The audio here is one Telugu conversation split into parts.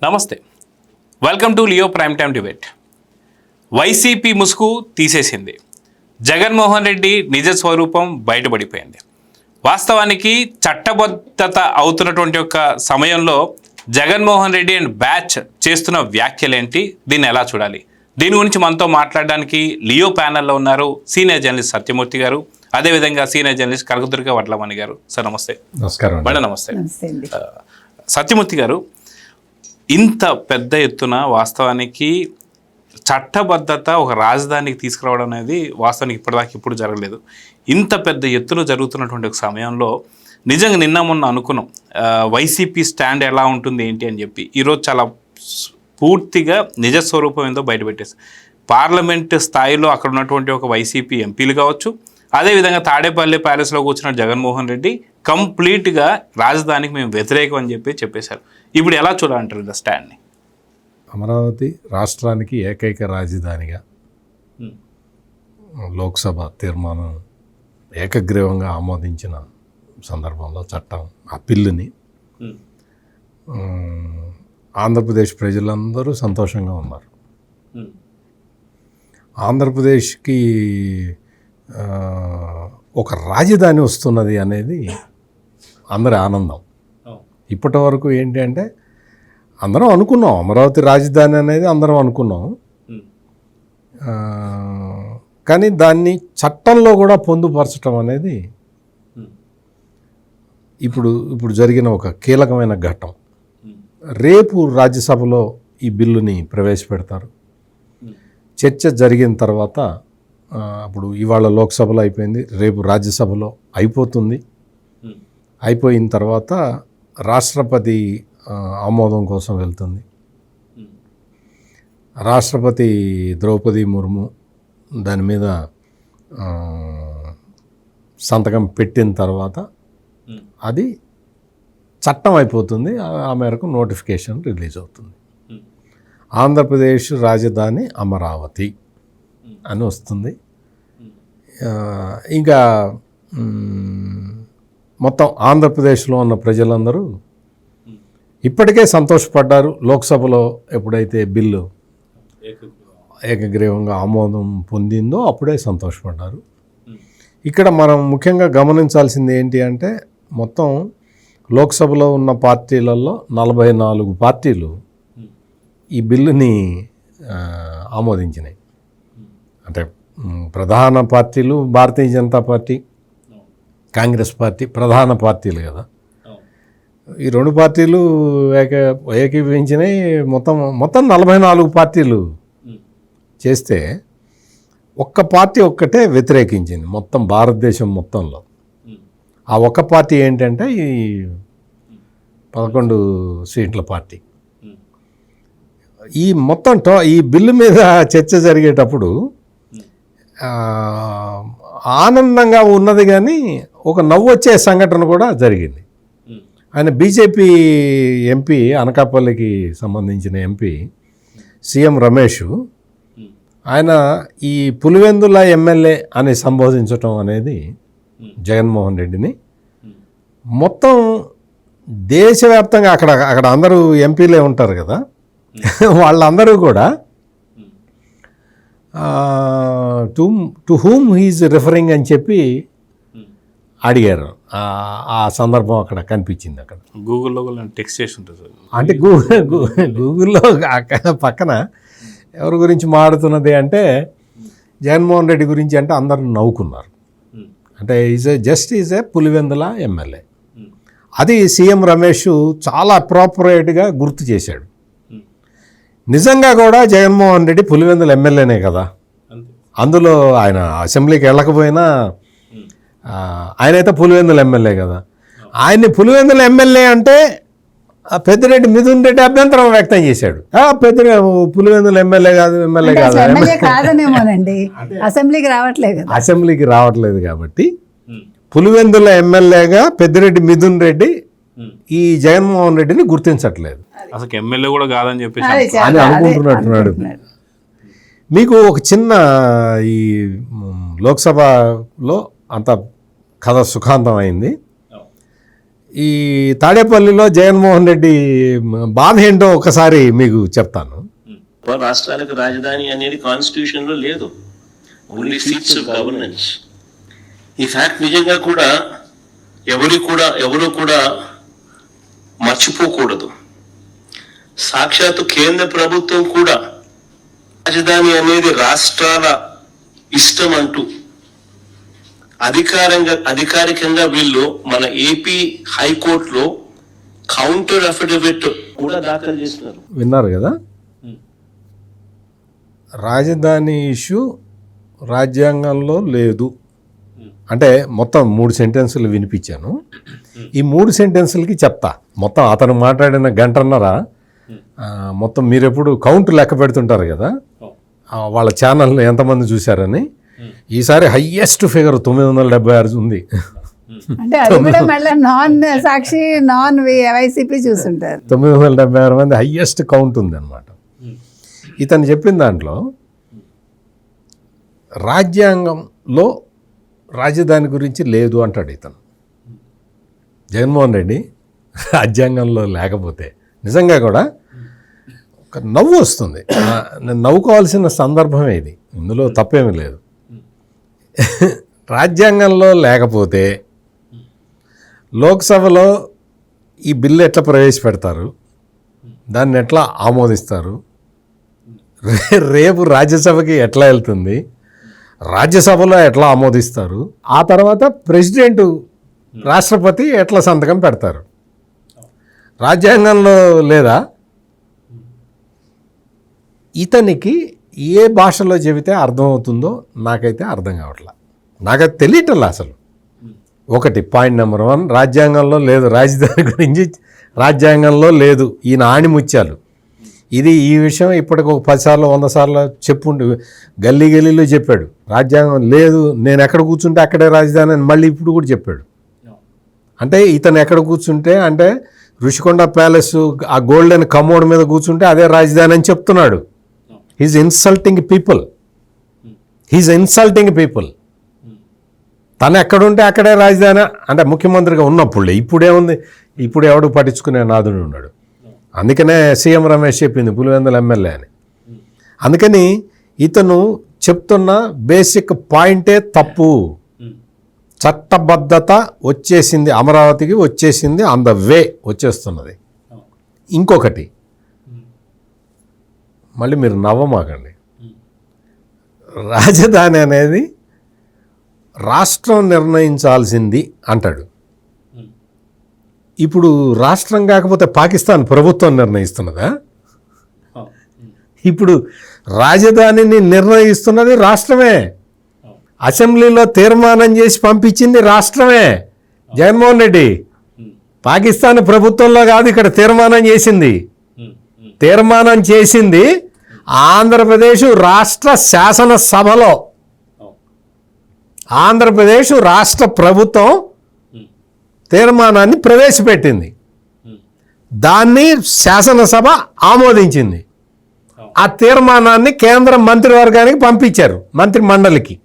నమస్తే, welcome to Leo prime time debate. YCP ముసుగు తీసేసింది. జగన్మోహన్ రెడ్డి నిజ స్వరూపం బయటపడిపోయింది. వాస్తవానికి చట్టబద్ధత అవుతున్నటువంటి ఒక సమయంలో జగన్మోహన్ రెడ్డి అండ్ బ్యాచ్ చేస్తున్న వ్యాఖ్యలేంటి, దీన్ని ఎలా చూడాలి? దీని గురించి మనతో మాట్లాడడానికి లియో ప్యానెల్లో ఉన్నారు సీనియర్ జర్నలిస్ట్ సత్యమూర్తి గారు, అదేవిధంగా సీనియర్ జర్నలిస్ట్ కనకదుర్గ వడ్లమణి గారు. సార్ నమస్తే. నమస్కారం మేడం. నమస్తే. సత్యమూర్తి గారు, ఇంత పెద్ద ఎత్తున వాస్తవానికి చట్టబద్ధత ఒక రాజధానికి తీసుకురావడం అనేది వాస్తవానికి ఇప్పటిదాకా ఇప్పుడు జరగలేదు. ఇంత పెద్ద ఎత్తున జరుగుతున్నటువంటి ఒక సమయంలో నిజంగా నిన్న మొన్న అనుకున్నాం వైసీపీ స్టాండ్ ఎలా ఉంటుంది ఏంటి అని చెప్పి. ఈరోజు చాలా పూర్తిగా నిజస్వరూపం ఏందో బయటపెట్టేసి పార్లమెంట్ స్థాయిలో అక్కడ ఉన్నటువంటి ఒక వైసీపీ ఎంపీలు కావచ్చు, అదేవిధంగా తాడేపల్లి ప్యాలెస్లో కూర్చున్న జగన్మోహన్ రెడ్డి కంప్లీట్గా రాజధానికి మేము వ్యతిరేకం అని చెప్పేశారు. ఇప్పుడు ఎలా చూడాలంటారు இந்த స్టాండ్ని? అమరావతి రాష్ట్రానికి ఏకైక రాజధానిగా లోక్సభ తీర్మానం ఏకగ్రీవంగా ఆమోదించిన సందర్భంలో చట్టం ఆ బిల్లుని ఆంధ్రప్రదేశ్ ప్రజలందరూ సంతోషంగా ఉన్నారు. ఆంధ్రప్రదేశ్కి ఒక రాజధాని వస్తున్నది అనేది అందరి ఆనందం. ఇప్పటి వరకు ఏంటి అంటే అందరం అనుకున్నాం అమరావతి రాజధాని అనేది అందరం అనుకున్నాం, కానీ దాన్ని చట్టంలో కూడా పొందుపరచడం అనేది ఇప్పుడు జరిగిన ఒక కీలకమైన ఘట్టం. రేపు రాజ్యసభలో ఈ బిల్లుని ప్రవేశపెడతారు. చర్చ జరిగిన తర్వాత అప్పుడు ఇవాళ లోక్సభలో అయిపోయింది, రేపు రాజ్యసభలో అయిపోతుంది. అయిపోయిన తర్వాత రాష్ట్రపతి ఆమోదం కోసం వెళ్తుంది. రాష్ట్రపతి ద్రౌపది ముర్ము దాని మీద సంతకం పెట్టిన తర్వాత అది చట్టం అయిపోతుంది. ఆ మేరకు నోటిఫికేషన్ రిలీజ్ అవుతుంది. ఆంధ్రప్రదేశ్ రాజధాని అమరావతి అని వస్తుంది. ఇంకా మొత్తం ఆంధ్రప్రదేశ్లో ఉన్న ప్రజలందరూ ఇప్పటికే సంతోషపడ్డారు. లోక్సభలో ఎప్పుడైతే బిల్లు ఏకగ్రీవంగా ఆమోదం పొందిందో అప్పుడే సంతోషపడ్డారు. ఇక్కడ మనం ముఖ్యంగా గమనించాల్సింది ఏంటి అంటే మొత్తం లోక్సభలో ఉన్న పార్టీలలో 44 పార్టీలు ఈ బిల్లుని ఆమోదించినాయి. అంటే ప్రధాన పార్టీలు భారతీయ జనతా పార్టీ, కాంగ్రెస్ పార్టీ ప్రధాన పార్టీలు కదా. ఈ రెండు పార్టీలు ఏకీభవించినాయి. మొత్తం 44 పార్టీలు చేస్తే ఒక్క పార్టీ ఒక్కటే వ్యతిరేకించింది మొత్తం భారతదేశం మొత్తంలో. ఆ ఒక్క పార్టీ ఏంటంటే ఈ 11 సీట్ల పార్టీ. ఈ మొత్తం ఈ బిల్లు మీద చర్చ జరిగేటప్పుడు ఆనందంగా ఉన్నది, కానీ ఒక నవ్వు వచ్చే సంఘటన కూడా జరిగింది. ఆయన బీజేపీ ఎంపీ, అనకాపల్లికి సంబంధించిన ఎంపీ సీఎం రమేష్, ఆయన ఈ పులివెందుల ఎమ్మెల్యే అని సంబోధించటం అనేది జగన్మోహన్ రెడ్డిని మొత్తం దేశవ్యాప్తంగా అక్కడ అందరూ ఎంపీలే ఉంటారు కదా, వాళ్ళందరూ కూడా టు హూమ్ హీజ్ రిఫరింగ్ అని చెప్పి అడిగారు. ఆ సందర్భం అక్కడ కనిపించింది. అక్కడ గూగుల్లో టెక్స్ట్ చేసి ఉంటుంది సార్. అంటే గూగుల్లో పక్కన ఎవరి గురించి మాడుతున్నది అంటే జగన్మోహన్ రెడ్డి గురించి అంటే అందరూ నవ్వుకున్నారు. అంటే ఈజ్ ఏ పులివెందుల ఎమ్మెల్యే. అది సీఎం రమేష్ చాలా అప్రోప్రియేట్గా గుర్తు చేశాడు. నిజంగా కూడా జగన్మోహన్ రెడ్డి పులివెందుల ఎమ్మెల్యేనే కదా. అందులో ఆయన అసెంబ్లీకి వెళ్ళకపోయినా ఆయనైతే పులివెందుల ఎమ్మెల్యే కదా. ఆయన్ని పులివెందుల ఎమ్మెల్యే అంటే పెద్దిరెడ్డి మిథున్ రెడ్డి అభ్యంతరం వ్యక్తం చేశాడు. పులివెందుల ఎమ్మెల్యే కాదనేమోనండి, అసెంబ్లీకి రావట్లేదు కాబట్టి పులివెందుల ఎమ్మెల్యేగా పెద్దిరెడ్డి మిథున్ రెడ్డి ఈ జగన్మోహన్ రెడ్డిని గుర్తించట్లేదు. అసలు ఎమ్మెల్యే కూడా కాదని చెప్పేసి అని అనుకుంటున్నట్టున్నాడు. మీకు ఒక చిన్న ఈ లోక్సభలో అంత కథ సుఖాంతం అయింది. ఈ తాడేపల్లిలో జగన్మోహన్ రెడ్డి బాధ ఏంటో ఒకసారి మీకు చెప్తాను. రాష్ట్రాలకు రాజధాని అనేది కాన్స్టిట్యూషన్ లో లేదు, ఓన్లీ సీట్స్ ఆఫ్ గవర్నెన్స్. ఈ ఫ్యాక్ట్ నిజంగా కూడా ఎవరు కూడా మర్చిపోకూడదు. సాక్షాత్తు కేంద్ర ప్రభుత్వం కూడా రాజధాని రాష్ట్రాల ఇష్టం అంటూ అధికారికంగా వీళ్ళు మన ఏపీ హైకోర్టులో కౌంటర్ అఫిడవిట్ కూడా దాఖలు చేస్తున్నారు. విన్నారు కదా, రాజధాని ఇష్యూ రాజ్యాంగంలో లేదు అంటే మొత్తం 3 సెంటెన్సులు వినిపించాను. ఈ 3 సెంటెన్సులకి చెప్తా. మొత్తం అతను మాట్లాడిన గంటన్నర మొత్తం మీరు ఎప్పుడు కౌంట్ లెక్క పెడుతుంటారు కదా, వాళ్ళ ఛానల్ ఎంతమంది చూశారని. ఈసారి హయ్యెస్ట్ ఫిగర్ 976 ఉంది. అంటే అది కూడా మళ్ళీ నాన్ సాక్షి నాన్ వైసీపీ చూస్తుంటారు. 976 మంది హయ్యెస్ట్ కౌంట్ ఉంది అనమాట. ఇతను చెప్పిన దాంట్లో రాజ్యాంగంలో రాజధాని గురించి లేదు అంటాడు ఇతను. జగన్మోహన్ రెడ్డి రాజ్యాంగంలో లేకపోతే నిజంగా కూడా ఒక నవ్వు వస్తుంది. నేను నవ్వుకోవాల్సిన సందర్భమే ఇది, ఇందులో తప్పేమీ లేదు. రాజ్యాంగంలో లేకపోతే లోక్సభలో ఈ బిల్లు ఎట్లా ప్రవేశపెడతారు, దాన్ని ఎట్లా ఆమోదిస్తారు, రేపు రాజ్యసభకి ఎట్లా వెళ్తుంది, రాజ్యసభలో ఎట్లా ఆమోదిస్తారు, ఆ తర్వాత ప్రెసిడెంట్ రాష్ట్రపతి ఎట్లా సంతకం పెడతారు. రాజ్యాంగంలో లేదా? ఇతనికి ఏ భాషలో చెబితే అర్థమవుతుందో నాకైతే అర్థం కావట్లా, నాకైతే తెలియటల్లా అసలు. ఒకటి పాయింట్ నెంబర్ 1, రాజ్యాంగంలో లేదు. రాజధాని గురించి రాజ్యాంగంలో లేదు, ఈయన ఆణిముత్యాలు. ఇది ఈ విషయం ఇప్పటికి ఒక 10 సార్లు 100 సార్లు చెప్పుండి గల్లీలో చెప్పాడు. రాజ్యాంగం లేదు, నేను ఎక్కడ కూర్చుంటే అక్కడే రాజధాని అని మళ్ళీ ఇప్పుడు కూడా చెప్పాడు. అంటే ఇతను ఎక్కడ కూర్చుంటే అంటే ఋషికొండ ప్యాలెస్ ఆ గోల్డెన్ కమోడ్ మీద కూర్చుంటే అదే రాజధాని అని చెప్తున్నాడు. He's insulting people. తను ఎక్కడుంటే అక్కడే రాజధాని అంటే ముఖ్యమంత్రిగా ఉన్నప్పుడు. ఇప్పుడేముంది, ఇప్పుడు ఎవడు పట్టించుకునే నాదుడు ఉన్నాడు. అందుకనే సీఎం రమేష్ చెప్పింది పులివెందుల ఎమ్మెల్యే అని. అందుకని ఇతను చెప్తున్న బేసిక్ పాయింటే తప్పు. చట్టబద్ధత వచ్చేసింది, అమరావతికి వచ్చేసింది, ఆన్ ద వే వచ్చేస్తున్నది. ఇంకొకటి మళ్ళీ మీరు నవ్వమాకండి, రాజధాని అనేది రాష్ట్రం నిర్ణయించాల్సింది అంటాడు. ఇప్పుడు రాష్ట్రం కాకపోతే పాకిస్తాన్ ప్రభుత్వం నిర్ణయిస్తున్నదా? ఇప్పుడు రాజధానిని నిర్ణయిస్తున్నది రాష్ట్రమే. అసెంబ్లీలో తీర్మానం చేసి పంపించింది రాష్ట్రమే. జగన్మోహన్ రెడ్డి పాకిస్తాన్ ప్రభుత్వంలో కాదు ఇక్కడ తీర్మానం చేసింది. తీర్మానం చేసింది ఆంధ్రప్రదేశ్ రాష్ట్ర శాసనసభలో. ఆంధ్రప్రదేశ్ రాష్ట్ర ప్రభుత్వం తీర్మానాన్ని ప్రవేశపెట్టింది, దాన్ని శాసనసభ ఆమోదించింది. ఆ తీర్మానాన్ని కేంద్ర మంత్రివర్గానికి పంపించారు, మంత్రిమండలికి.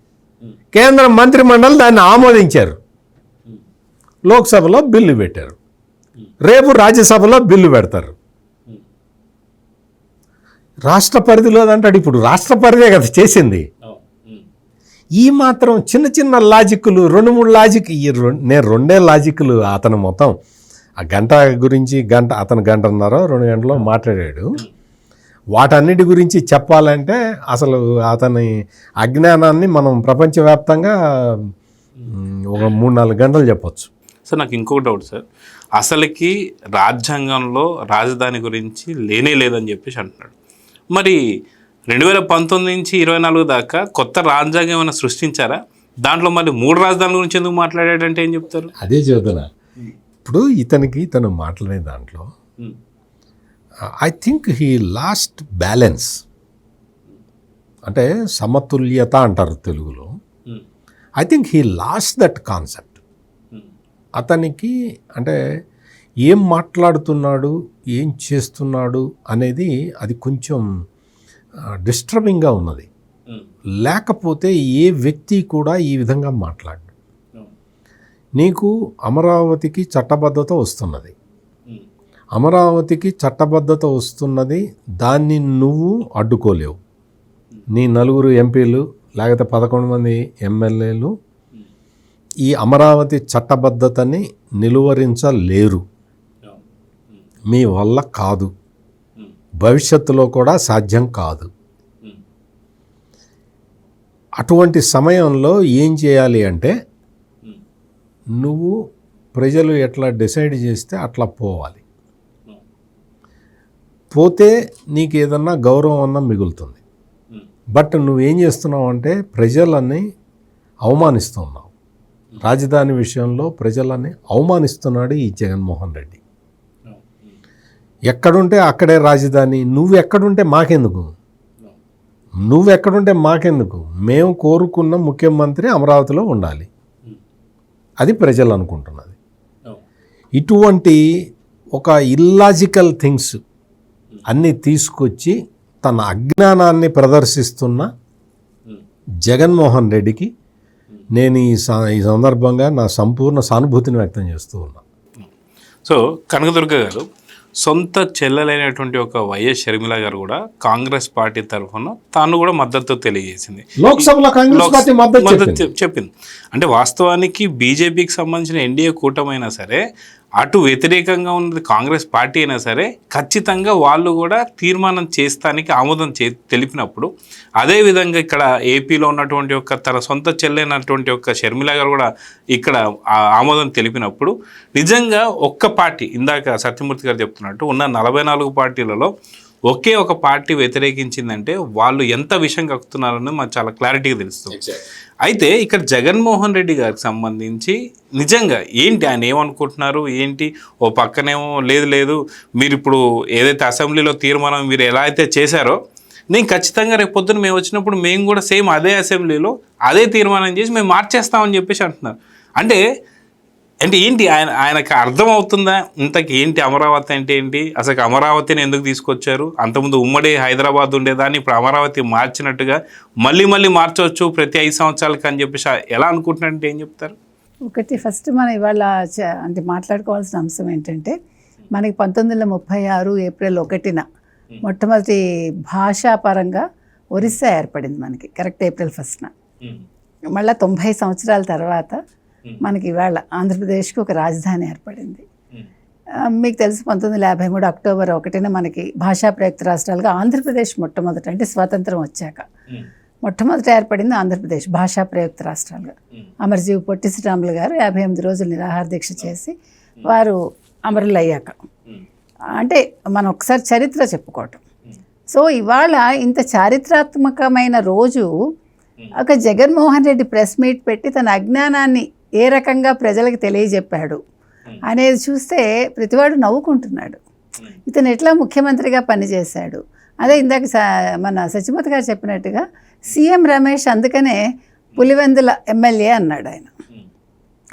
కేంద్ర మంత్రిమండలి దాన్ని ఆమోదించారు, లోక్సభలో బిల్లు పెట్టారు, రేపు రాజ్యసభలో బిల్లు పెడతారు. రాష్ట్ర పరిధిలో అంటాడు. ఇప్పుడు రాష్ట్ర పరిధే కదా చేసింది. ఈ మాత్రం చిన్న చిన్న లాజిక్లు 2-3 లాజిక్, నేను 2 లాజిక్లు అతను మొత్తం ఆ గంట గురించి అతను 1.5-2 గంటలో మాట్లాడాడు. వాటన్నిటి గురించి చెప్పాలంటే అసలు అతని అజ్ఞానాన్ని మనం ప్రపంచవ్యాప్తంగా ఒక 3-4 గంటలు చెప్పొచ్చు. సార్ నాకు ఇంకొక డౌట్ సార్, అసలుకి రాజ్యాంగంలో రాజధాని గురించి లేనే లేదని చెప్పేసి అంటున్నాడు. మరి 2019 నుంచి 24 దాకా కొత్త రాజ్యాంగం ఏమైనా సృష్టించారా? దాంట్లో మళ్ళీ 3 రాజధానుల గురించి ఎందుకు మాట్లాడాడంటే ఏం చెప్తారు? అదే చెబుతున్నా. ఇప్పుడు ఇతను మాట్లాడే దాంట్లో I think he lost balance, అంటే సమతుల్యత అంటారు తెలుగులో. I think he lost that concept. అతనికి అంటే ఏం మాట్లాడుతున్నాడు, ఏం చేస్తున్నాడు అనేది అది కొంచెం డిస్టర్బింగ్గా ఉన్నది. లేకపోతే ఏ వ్యక్తి కూడా ఈ విధంగా మాట్లాడు. నీకు అమరావతికి చట్టబద్ధత వస్తున్నది. అమరావతికి చట్టబద్ధత వస్తున్నది, దాన్ని నువ్వు అడ్డుకోలేవు. నీ 9 ఎంపీలు లేకపోతే 11 మంది ఎమ్మెల్యేలు ఈ అమరావతి చట్టబద్ధతని నిలువరించలేరు. మీ వల్ల కాదు, భవిష్యత్తులో కూడా సాధ్యం కాదు. అటువంటి సమయంలో ఏం చేయాలి అంటే, నువ్వు ప్రజలు ఎట్లా డిసైడ్ చేస్తే అట్లా పోవాలి. పోతే నీకు ఏదన్నా గౌరవం అన్నా మిగులుతుంది. బట్ నువ్వేం చేస్తున్నావు అంటే ప్రజలని అవమానిస్తున్నావు. రాజధాని విషయంలో ప్రజలని అవమానిస్తున్నాడు ఈ జగన్మోహన్ రెడ్డి. ఎక్కడుంటే అక్కడే రాజధాని, నువ్వు ఎక్కడుంటే మాకెందుకు, మేము కోరుకున్న ముఖ్యమంత్రి అమరావతిలో ఉండాలి, అది ప్రజలు అనుకుంటున్నది. ఇటువంటి ఒక ఇల్లాజికల్ థింగ్స్ అన్నీ తీసుకొచ్చి తన అజ్ఞానాన్ని ప్రదర్శిస్తున్న జగన్మోహన్ రెడ్డికి నేను ఈ సందర్భంగా నా సంపూర్ణ సానుభూతిని వ్యక్తం చేస్తూ ఉన్నా. సో కనకదుర్గ గారు, సొంత చెల్లెలైనటువంటి ఒక వైఎస్ షర్మిల గారు కూడా కాంగ్రెస్ పార్టీ తరఫున తాను కూడా మద్దతు తెలియజేసింది. లోక్సభలో కాంగ్రెస్ పార్టీ మద్దతు చెప్పింది. అంటే వాస్తవానికి బీజేపీకి సంబంధించిన ఎన్డీఏ కూటమైనా సరే, అటు వ్యతిరేకంగా ఉన్నది కాంగ్రెస్ పార్టీ అయినా సరే, ఖచ్చితంగా వాళ్ళు కూడా తీర్మానం చేస్తానికి ఆమోదం తెలిపినప్పుడు, అదేవిధంగా ఇక్కడ ఏపీలో ఉన్నటువంటి ఒక తన సొంత చెల్లైనటువంటి ఒక షర్మిల గారు కూడా ఇక్కడ ఆమోదం తెలిపినప్పుడు, నిజంగా ఒక్క పార్టీ, ఇందాక సత్యమూర్తి గారు చెప్తున్నట్టు ఉన్న 44 పార్టీలలో ఒకే ఒక పార్టీ వ్యతిరేకించిందంటే వాళ్ళు ఎంత విషయం కక్కుతున్నారని మనకు చాలా క్లారిటీగా తెలుస్తుంది. అయితే ఇక్కడ జగన్మోహన్ రెడ్డి గారికి సంబంధించి నిజంగా ఏంటి, ఆయన ఏమనుకుంటున్నారు ఏంటి? ఓ పక్కనేమో లేదు మీరు ఇప్పుడు ఏదైతే అసెంబ్లీలో తీర్మానం మీరు ఎలా అయితే చేశారో, నేను ఖచ్చితంగా రేపు పొద్దున మేము వచ్చినప్పుడు మేము కూడా సేమ్ అదే అసెంబ్లీలో అదే తీర్మానం చేసి మేము మార్చేస్తామని చెప్పేసి అంటున్నారు. అంటే ఏంటి ఆయనకు అర్థమవుతుందా ఇంతకు ఏంటి అమరావతి అంటే ఏంటి, అసలు అమరావతిని ఎందుకు తీసుకొచ్చారు? అంతకుముందు ఉమ్మడి హైదరాబాద్ ఉండేదాన్ని ఇప్పుడు అమరావతి మార్చినట్టుగా మళ్ళీ మార్చవచ్చు ప్రతి 5 సంవత్సరాలకి అని చెప్పేసి ఎలా అనుకుంటున్నారంటే ఏం చెప్తారు? ఒకటి ఫస్ట్ మనం ఇవాళ అంటే మాట్లాడుకోవాల్సిన అంశం ఏంటంటే, మనకి 1936 ఏప్రిల్ 1న మొట్టమొదటి భాషాపరంగా ఒరిస్సా ఏర్పడింది మనకి, కరెక్ట్ ఏప్రిల్ 1న. మళ్ళీ 90 సంవత్సరాల తర్వాత మనకి ఇవాళ ఆంధ్రప్రదేశ్కి ఒక రాజధాని ఏర్పడింది. మీకు తెలుసు 1953 అక్టోబర్ 1న మనకి భాషా ప్రయుక్త రాష్ట్రాలుగా ఆంధ్రప్రదేశ్ మొట్టమొదట, అంటే స్వాతంత్రం వచ్చాక మొట్టమొదట ఏర్పడింది ఆంధ్రప్రదేశ్ భాషా ప్రయుక్త రాష్ట్రాలుగా. అమరజీవి పొట్టి శ్రీరాములు గారు 58 రోజులు నిరాహార దీక్ష చేసి వారు అమరులయ్యాక, అంటే మనం ఒకసారి చరిత్ర చెప్పుకోవటం. సో ఇవాళ ఇంత చారిత్రాత్మకమైన రోజు ఒక జగన్మోహన్ రెడ్డి ప్రెస్ మీట్ పెట్టి తన అజ్ఞానాన్ని ఏ రకంగా ప్రజలకు తెలియజెప్పాడు అనేది చూస్తే ప్రతివాడు నవ్వుకుంటున్నాడు. ఇతను ఎట్లా ముఖ్యమంత్రిగా పనిచేశాడు. అదే ఇందాక మన సత్యమూర్తి గారు చెప్పినట్టుగా సీఎం రమేష్ అందుకనే పులివెందుల ఎమ్మెల్యే అన్నాడు. ఆయన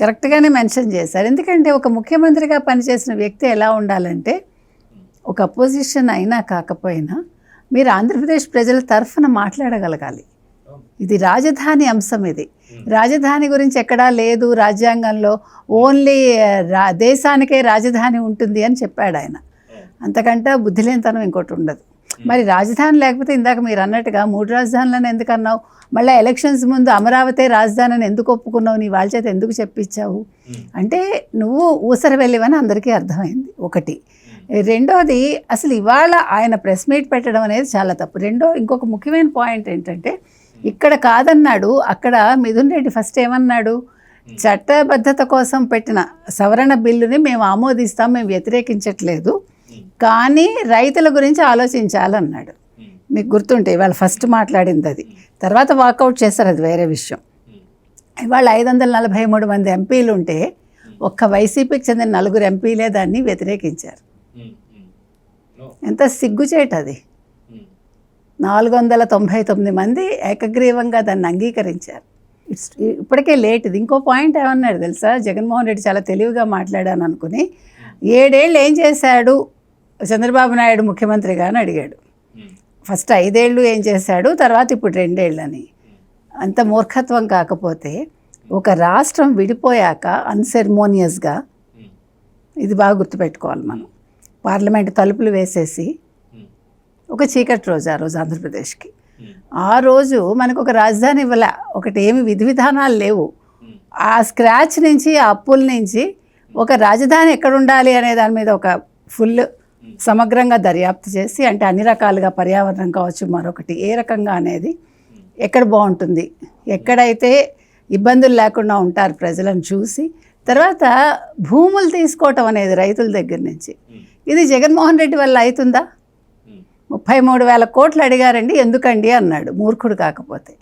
కరెక్ట్గానే మెన్షన్ చేశారు. ఎందుకంటే ఒక ముఖ్యమంత్రిగా పనిచేసిన వ్యక్తి ఎలా ఉండాలంటే, ఒక అపోజిషన్ అయినా కాకపోయినా మీరు ఆంధ్రప్రదేశ్ ప్రజల తరఫున మాట్లాడగలగాలి. ఇది రాజధాని అంశం. ఇది రాజధాని గురించి ఎక్కడా లేదు రాజ్యాంగంలో, ఓన్లీ దేశానికే రాజధాని ఉంటుంది అని చెప్పాడు ఆయన. అంతకంటే బుద్ధిలేనితనం ఇంకోటి ఉండదు. మరి రాజధాని లేకపోతే ఇందాక మీరు అన్నట్టుగా 3 రాజధానులను ఎందుకు అన్నావు? మళ్ళీ ఎలక్షన్స్ ముందు అమరావతి రాజధాని అని ఎందుకు ఒప్పుకున్నావు? నీ వాళ్ళ చేత ఎందుకు చెప్పించావు? అంటే నువ్వు ఊసర వెళ్ళివని అందరికీ అర్థమైంది ఒకటి. రెండోది, అసలు ఇవాళ ఆయన ప్రెస్ మీట్ పెట్టడం అనేది చాలా తప్పు. ఇంకొక ముఖ్యమైన పాయింట్ ఏంటంటే, ఇక్కడ కాదన్నాడు, అక్కడ మిథున్ రెడ్డి ఫస్ట్ ఏమన్నాడు, చట్టబద్ధత కోసం పెట్టిన సవరణ బిల్లుని మేము ఆమోదిస్తాం, మేము వ్యతిరేకించట్లేదు, కానీ రైతుల గురించి ఆలోచించాలన్నాడు. మీకు గుర్తుంటే ఇవాళ ఫస్ట్ మాట్లాడింది అది. తర్వాత వాకౌట్ చేశారు, అది వేరే విషయం. ఇవాళ 543 మంది ఎంపీలు ఉంటే ఒక్క వైసీపీకి చెందిన 4 ఎంపీలే దాన్ని వ్యతిరేకించారు. ఎంత సిగ్గుచేట అది. 499 మంది ఏకగ్రీవంగా దాన్ని అంగీకరించారు. ఇప్పటికే లేట్. ఇది ఇంకో పాయింట్ ఏమన్నాడు తెలుసా, జగన్మోహన్ రెడ్డి చాలా తెలివిగా మాట్లాడాను అనుకుని, 7 ఏళ్ళు ఏం చేశాడు చంద్రబాబు నాయుడు ముఖ్యమంత్రిగా అని అడిగాడు. ఫస్ట్ 5 ఏళ్ళు ఏం చేశాడు, తర్వాత ఇప్పుడు 2 ఏళ్ళని. అంత మూర్ఖత్వం కాకపోతే ఒక రాష్ట్రం విడిపోయాక అన్సెరమోనియస్గా, ఇది బాగా గుర్తుపెట్టుకోవాలి మనం, పార్లమెంట్ తలుపులు వేసేసి ఒక చీకటి రోజు ఆ రోజు ఆంధ్రప్రదేశ్కి. ఆ రోజు మనకు ఒక రాజధాని ఇవ్వాల, ఒకటి ఏమి విధి విధానాలు లేవు. ఆ స్క్రాచ్ నుంచి, ఆ అప్పుల నుంచి ఒక రాజధాని ఎక్కడ ఉండాలి అనే దాని మీద ఒక ఫుల్ సమగ్రంగా దర్యాప్తు చేసి, అంటే అన్ని రకాలుగా పర్యావరణం కావచ్చు, మరొకటి ఏ రకంగా అనేది ఎక్కడ బాగుంటుంది, ఎక్కడైతే ఇబ్బందులు లేకుండా ఉంటారు ప్రజలను చూసి, తర్వాత భూములు తీసుకోవటం అనేది రైతుల దగ్గర నుంచి, ఇది జగన్మోహన్ రెడ్డి వల్ల అవుతుందా? 33,000 కోట్లు అడిగారండి, ఎందుకండి అన్నాడు, మూర్ఖుడు కాకపోతే.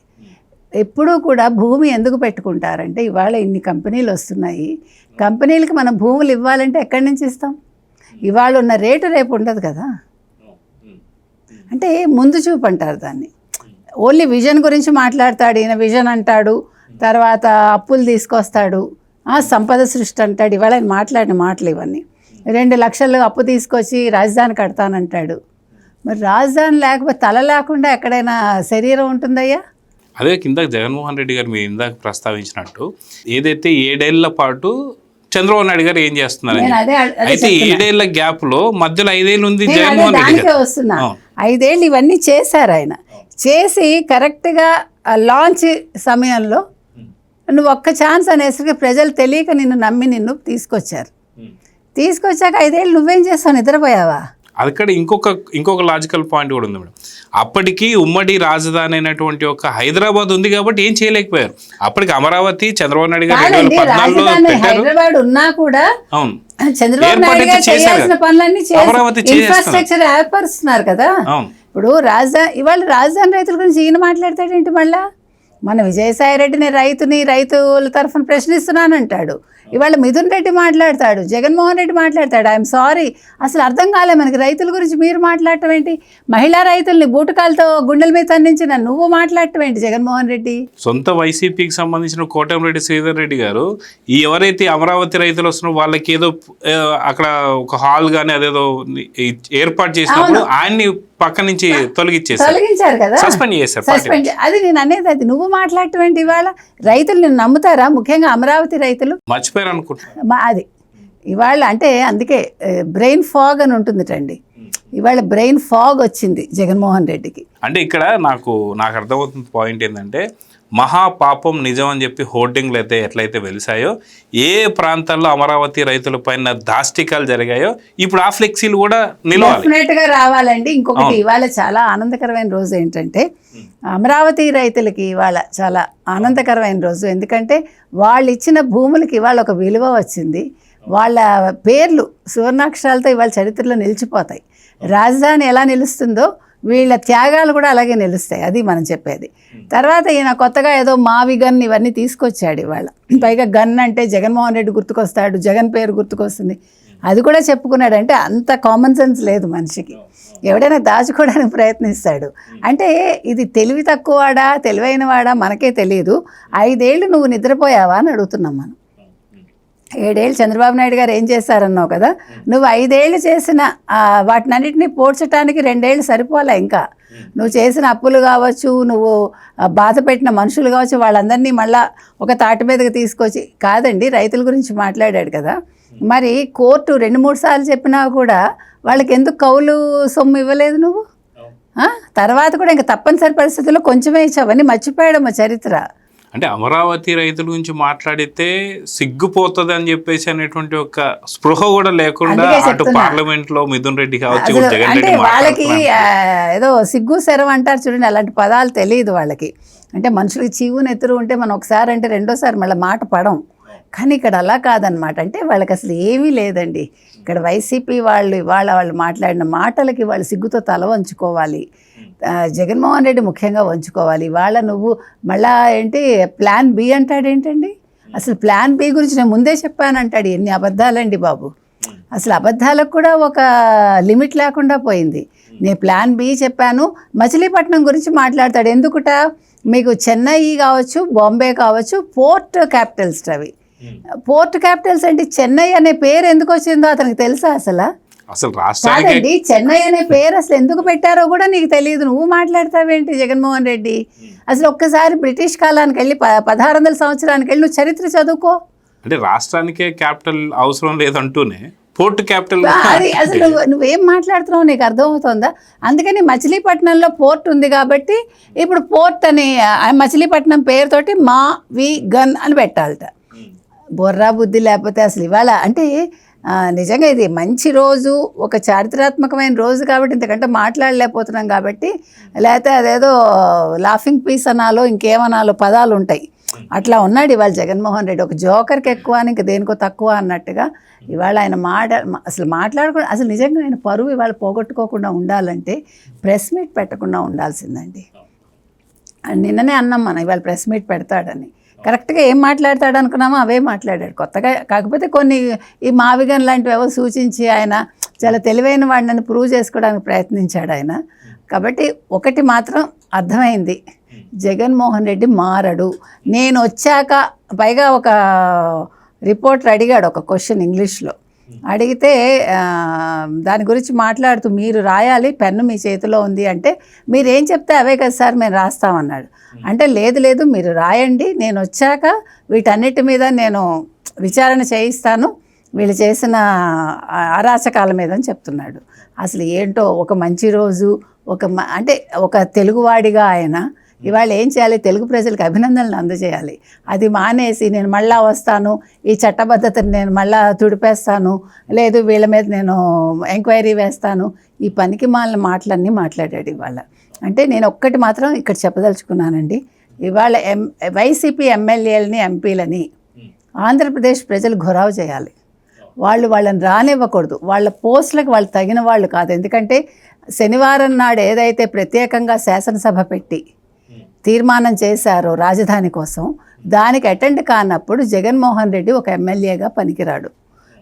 ఎప్పుడూ కూడా భూమి ఎందుకు పెట్టుకుంటారంటే, ఇవాళ ఇన్ని కంపెనీలు వస్తున్నాయి, కంపెనీలకి మనం భూములు ఇవ్వాలంటే ఎక్కడి నుంచి ఇస్తాం? ఇవాళ ఉన్న రేటు రేపు ఉండదు కదా. అంటే ముందు చూపు అంటారు దాన్ని. ఓన్లీ విజన్ గురించి మాట్లాడతాడు ఈయన, విజన్ అంటాడు, తర్వాత అప్పులు తీసుకొస్తాడు, సంపద సృష్టి అంటాడు. ఇవాళ ఆయన మాట్లాడిన మాటలు ఇవన్నీ. 2 లక్షలు అప్పు తీసుకొచ్చి రాజధాని కడతానంటాడు. మరి రాజధాని లేకపోతే తల లేకుండా ఎక్కడైనా శరీరం ఉంటుందయ్యా? అదే కింద జగన్మోహన్ రెడ్డి గారు మీరు ఇందాక ప్రస్తావించినట్టు, ఏదైతే 7 ఏళ్ల పాటు చంద్రబాబు నాయుడు గారు ఏం చేస్తున్నారు, అయితే 7 ఏళ్ల గ్యాప్ లో మధ్యలో 5 ఏళ్ళు ఉంది జగన్మోహన్ రెడ్డి దానికే వస్తున్నా. 5 ఏళ్ళు ఇవన్నీ చేశారు ఆయన. చేసి కరెక్ట్గా లాంచ్ సమయంలో నువ్వు ఒక్క ఛాన్స్ అనేసరికి ప్రజలు తెలియక నిన్ను నమ్మి నిన్ను తీసుకొచ్చారు. తీసుకొచ్చాక 5 ఏళ్ళు నువ్వేం చేస్తావు? నిద్రపోయావా? అక్కడ ఇంకొక లాజికల్ పాయింట్ కూడా ఉంది మేడం. అప్పటికి ఉమ్మడి రాజధాని అయినటువంటి ఒక హైదరాబాద్ ఉంది కాబట్టి ఏం చేయలేకపోయారు. అప్పటికి అమరావతి చంద్రబాబు నాయుడు గారు 2014లో పెట్టారు. హైదరాబాద్ ఉన్నా కూడా అవును, చంద్రబాబు నాయుడు గారు చేయాల్సిన పనులన్నీ ఇన్ఫ్రాస్ట్రక్చర్ ఏర్పరుస్తున్నారు కదా. ఇప్పుడు ఇవాళ రాజధాని రైతుల గురించి ఈయన మాట్లాడతాడేంటి? మళ్ళా మన విజయసాయి రెడ్డిని రైతుల తరఫున ప్రశ్నిస్తున్నానంటాడు. ఇవాళ మిథున్ రెడ్డి మాట్లాడతాడు, జగన్మోహన్ రెడ్డి మాట్లాడతాడు. ఐఎమ్ సారీ, అసలు అర్థం కాలే మనకి. రైతుల గురించి మీరు మాట్లాడటం ఏంటి? మహిళా రైతుల్ని బూటకాలతో గుండెల మీద తన్నించిన నువ్వు మాట్లాడటం ఏంటి జగన్మోహన్ రెడ్డి? సొంత వైసీపీకి సంబంధించిన కోటమిరెడ్డి శ్రీధర్ రెడ్డి గారు ఎవరైతే అమరావతి రైతులు వస్తున్నారో వాళ్ళకి ఏదో అక్కడ ఒక హాల్ కానీ అదేదో ఏర్పాటు చేసినప్పుడు ఆయన్ని పక్క నుంచి తొలగించారు కదా, సస్పెండ్ చేశారు. అది నేను అనేది, అది నువ్వు మాట్లాడటం ఏంటి? ఇవాళ రైతులు నేను నమ్ముతారా? ముఖ్యంగా అమరావతి రైతులు మర్చిపోయారు అనుకుంటున్నా. అది ఇవాళ అంటే అందుకే బ్రెయిన్ ఫాగ్ అని ఉంటుందిటండి. ఇవాళ బ్రెయిన్ ఫాగ్ వచ్చింది జగన్మోహన్ రెడ్డికి. అంటే ఇక్కడ నాకు అర్థమవుతున్న పాయింట్ ఏంటంటే, మహాపాపం నిజం అని చెప్పి హోర్డింగ్లు అయితే ఎట్లయితే వెలిసాయో, ఏ ప్రాంతాల్లో అమరావతి రైతుల పైన దాష్టికాలు జరిగాయో ఇప్పుడు ఆ ఫ్లెక్సీలు కూడా డెఫినెట్గా రావాలండి. ఇంకొకటి ఇవాళ చాలా ఆనందకరమైన రోజు ఏంటంటే, అమరావతి రైతులకి ఇవాళ చాలా ఆనందకరమైన రోజు. ఎందుకంటే వాళ్ళు ఇచ్చిన భూములకి ఇవాళ ఒక విలువ వచ్చింది. వాళ్ళ పేర్లు సువర్ణాక్షరాలతో ఇవాళ చరిత్రలో నిలిచిపోతాయి. రాజధాని ఎలా నిలుస్తుందో వీళ్ళ త్యాగాలు కూడా అలాగే నిలుస్తాయి. అది మనం చెప్పేది. తర్వాత ఈయన కొత్తగా ఏదో మావి గన్ ఇవన్నీ తీసుకొచ్చాడు ఇవాళ. పైగా గన్ అంటే జగన్మోహన్ రెడ్డి గుర్తుకొస్తాడు, జగన్ పేరు గుర్తుకొస్తుంది. అది కూడా చెప్పుకున్నాడు. అంటే అంత కామన్ సెన్స్ లేదు మనిషికి. ఎవడైనా దాచుకోవడానికి ప్రయత్నిస్తాడు. అంటే ఇది తెలివి తక్కువవాడా తెలివైన వాడా మనకే తెలియదు. 5 ఏళ్ళు నువ్వు నిద్రపోయావా అని అడుగుతున్నాం మనం. 7 ఏళ్ళు చంద్రబాబు నాయుడు గారు ఏం చేశారన్నావు కదా, నువ్వు 5 ఏళ్ళు చేసిన వాటినన్నింటినీ పోడ్చడానికి 2 ఏళ్ళు సరిపోలే. ఇంకా నువ్వు చేసిన అప్పులు కావచ్చు, నువ్వు బాధ పెట్టిన మనుషులు కావచ్చు, వాళ్ళందరినీ మళ్ళా ఒక తాటి మీదకి తీసుకొచ్చి కాదండి. రైతుల గురించి మాట్లాడాడు కదా, మరి కోర్టు 2-3 సార్లు చెప్పినా కూడా వాళ్ళకి ఎందుకు కౌలు సొమ్ము ఇవ్వలేదు నువ్వు? తర్వాత కూడా ఇంకా తప్పనిసరి పరిస్థితుల్లో కొంచెమే ఇచ్చావని మర్చిపోయాడమ్మ చరిత్ర. అంటే అమరావతి రైతుల గురించి మాట్లాడితే సిగ్గుపోతుంది అని చెప్పేసి అనేటువంటి ఒక స్పృహ కూడా లేకుండా అటు పార్లమెంట్ లో మిథున్ రెడ్డి కావచ్చు, జగన్ రెడ్డి వాళ్ళకి ఏదో సిగ్గు శరం అంటారు చూడండి, అలాంటి పదాలు తెలియదు వాళ్ళకి. అంటే మనుషులకి చీవు నెత్తురు ఉంటే మనం ఒకసారి అంటే రెండోసారి మళ్ళీ మాట పడం. కానీ ఇక్కడ అలా కాదనమాట. అంటే వాళ్ళకి అసలు ఏమీ లేదండి. ఇక్కడ వైసీపీ వాళ్ళు మాట్లాడిన మాటలకి వాళ్ళు సిగ్గుతో తల వంచుకోవాలి. జగన్మోహన్ రెడ్డి ముఖ్యంగా వంచుకోవాలి. వాళ్ళ నువ్వు మళ్ళా ఏంటి ప్లాన్ బి అంటాడేంటండి? అసలు ప్లాన్ బి గురించి నేను ముందే చెప్పానంటాడు. ఎన్ని అబద్ధాలండి బాబు. అసలు అబద్ధాలకు కూడా ఒక లిమిట్ లేకుండా పోయింది. నేను ప్లాన్ బి చెప్పాను. మచిలీపట్నం గురించి మాట్లాడతాడు. ఎందుకుట? మీకు చెన్నై కావచ్చు, బాంబే కావచ్చు, పోర్ట్ క్యాపిటల్స్ అవి. పోర్ట్ క్యాపిటల్స్ అంటే చెన్నై అనే పేరు ఎందుకు వచ్చిందో అతనికి తెలుసా అసలు? అసలు రాష్ట్రానికి కాదండి, చెన్నై అనే పేరు అసలు ఎందుకు పెట్టారో కూడా నీకు తెలియదు. నువ్వు మాట్లాడతావేంటి జగన్మోహన్ రెడ్డి? అసలు ఒక్కసారి బ్రిటిష్ కాలానికి వెళ్ళి 1600 సంవత్సరానికి వెళ్ళి నువ్వు చరిత్ర చదువుకో. అంటే రాష్ట్రానికే క్యాపిటల్ అవసరం లేదంటూనే పోర్ట్ క్యాపిటల్ అది అసలు నువ్వేం మాట్లాడుతున్నావు నీకు అర్థమవుతుందా? అందుకని మచిలీపట్నంలో పోర్ట్ ఉంది కాబట్టి ఇప్పుడు పోర్ట్ అని మచిలీపట్నం పేరుతోటి మా వి గన్ అని పెట్టాలట. బొర్రా బుద్ధి లేకపోతే అసలు ఇవాళ అంటే నిజంగా ఇది మంచి రోజు, ఒక చారిత్రాత్మకమైన రోజు కాబట్టి ఇంతకంటే మాట్లాడలేకపోతున్నాం కాబట్టి, లేకపోతే అదేదో లాఫింగ్ పీస్ అనాలో ఇంకేమనాలో పదాలు ఉంటాయి. అట్లా ఉన్నాడు ఇవాళ జగన్మోహన్ రెడ్డి. ఒక జోకర్కి ఎక్కువ అని ఇంక దేనికో తక్కువ అన్నట్టుగా ఇవాళ ఆయన అసలు మాట్లాడకుండా, అసలు నిజంగా ఆయన పరువు ఇవాళ పోగొట్టుకోకుండా ఉండాలంటే ప్రెస్ మీట్ పెట్టకుండా ఉండాల్సిందండి. నిన్ననే అన్నాం మనం ఇవాళ ప్రెస్ మీట్ పెడతాడని. కరెక్ట్గా ఏం మాట్లాడతాడు అనుకున్నామో అవే మాట్లాడాడు కొత్తగా. కాకపోతే కొన్ని ఈ మావిగన్ లాంటివి ఏవో సూచించి ఆయన చాలా తెలివైన వాడిని ప్రూవ్ చేసుకోవడానికి ప్రయత్నించాడు ఆయన. కాబట్టి ఒకటి మాత్రం అర్థమైంది, జగన్మోహన్ రెడ్డి మారడు. నేను వచ్చాక పైగా ఒక రిపోర్టర్ అడిగాడు ఒక క్వశ్చన్ ఇంగ్లీష్లో, అడిగితే దాని గురించి మాట్లాడుతూ మీరు రాయాలి, పెన్ను మీ చేతిలో ఉంది అంటే మీరేం చెప్తే అవే కదా సార్ మేము రాస్తామన్నాడు. అంటే లేదు మీరు రాయండి, నేను వచ్చాక వీటన్నిటి మీద నేను విచారణ చేయిస్తాను, వీళ్ళు చేసిన అరాచకాల మీద అని చెప్తున్నాడు. అసలు ఏంటో ఒక మంచి రోజు, అంటే ఒక తెలుగువాడిగా ఆయన ఇవాళ ఏం చేయాలి, తెలుగు ప్రజలకు అభినందనలు అందజేయాలి. అది మానేసి నేను మళ్ళా వస్తాను, ఈ చట్టబద్ధతను నేను మళ్ళా తుడిపేస్తాను, లేదు వీళ్ళ మీద నేను ఎంక్వైరీ వేస్తాను, ఈ పనికి మాలిన మాటలన్నీ మాట్లాడాడు ఇవాళ. అంటే నేను ఒక్కటి మాత్రం ఇక్కడ చెప్పదలుచుకున్నానండి, ఇవాళ వైసీపీ ఎమ్మెల్యేలని ఎంపీలని ఆంధ్రప్రదేశ్ ప్రజలు ఘొరావు చేయాలి. వాళ్ళని రానివ్వకూడదు. వాళ్ళ పోస్టులకు వాళ్ళు తగిన వాళ్ళు కాదు. ఎందుకంటే శనివారం నాడు ఏదైతే ప్రత్యేకంగా శాసనసభ పెట్టి తీర్మానం చేశారో రాజధాని కోసం, దానికి అటెండ్ కానప్పుడు జగన్మోహన్ రెడ్డి ఒక ఎమ్మెల్యేగా పనికిరాడు.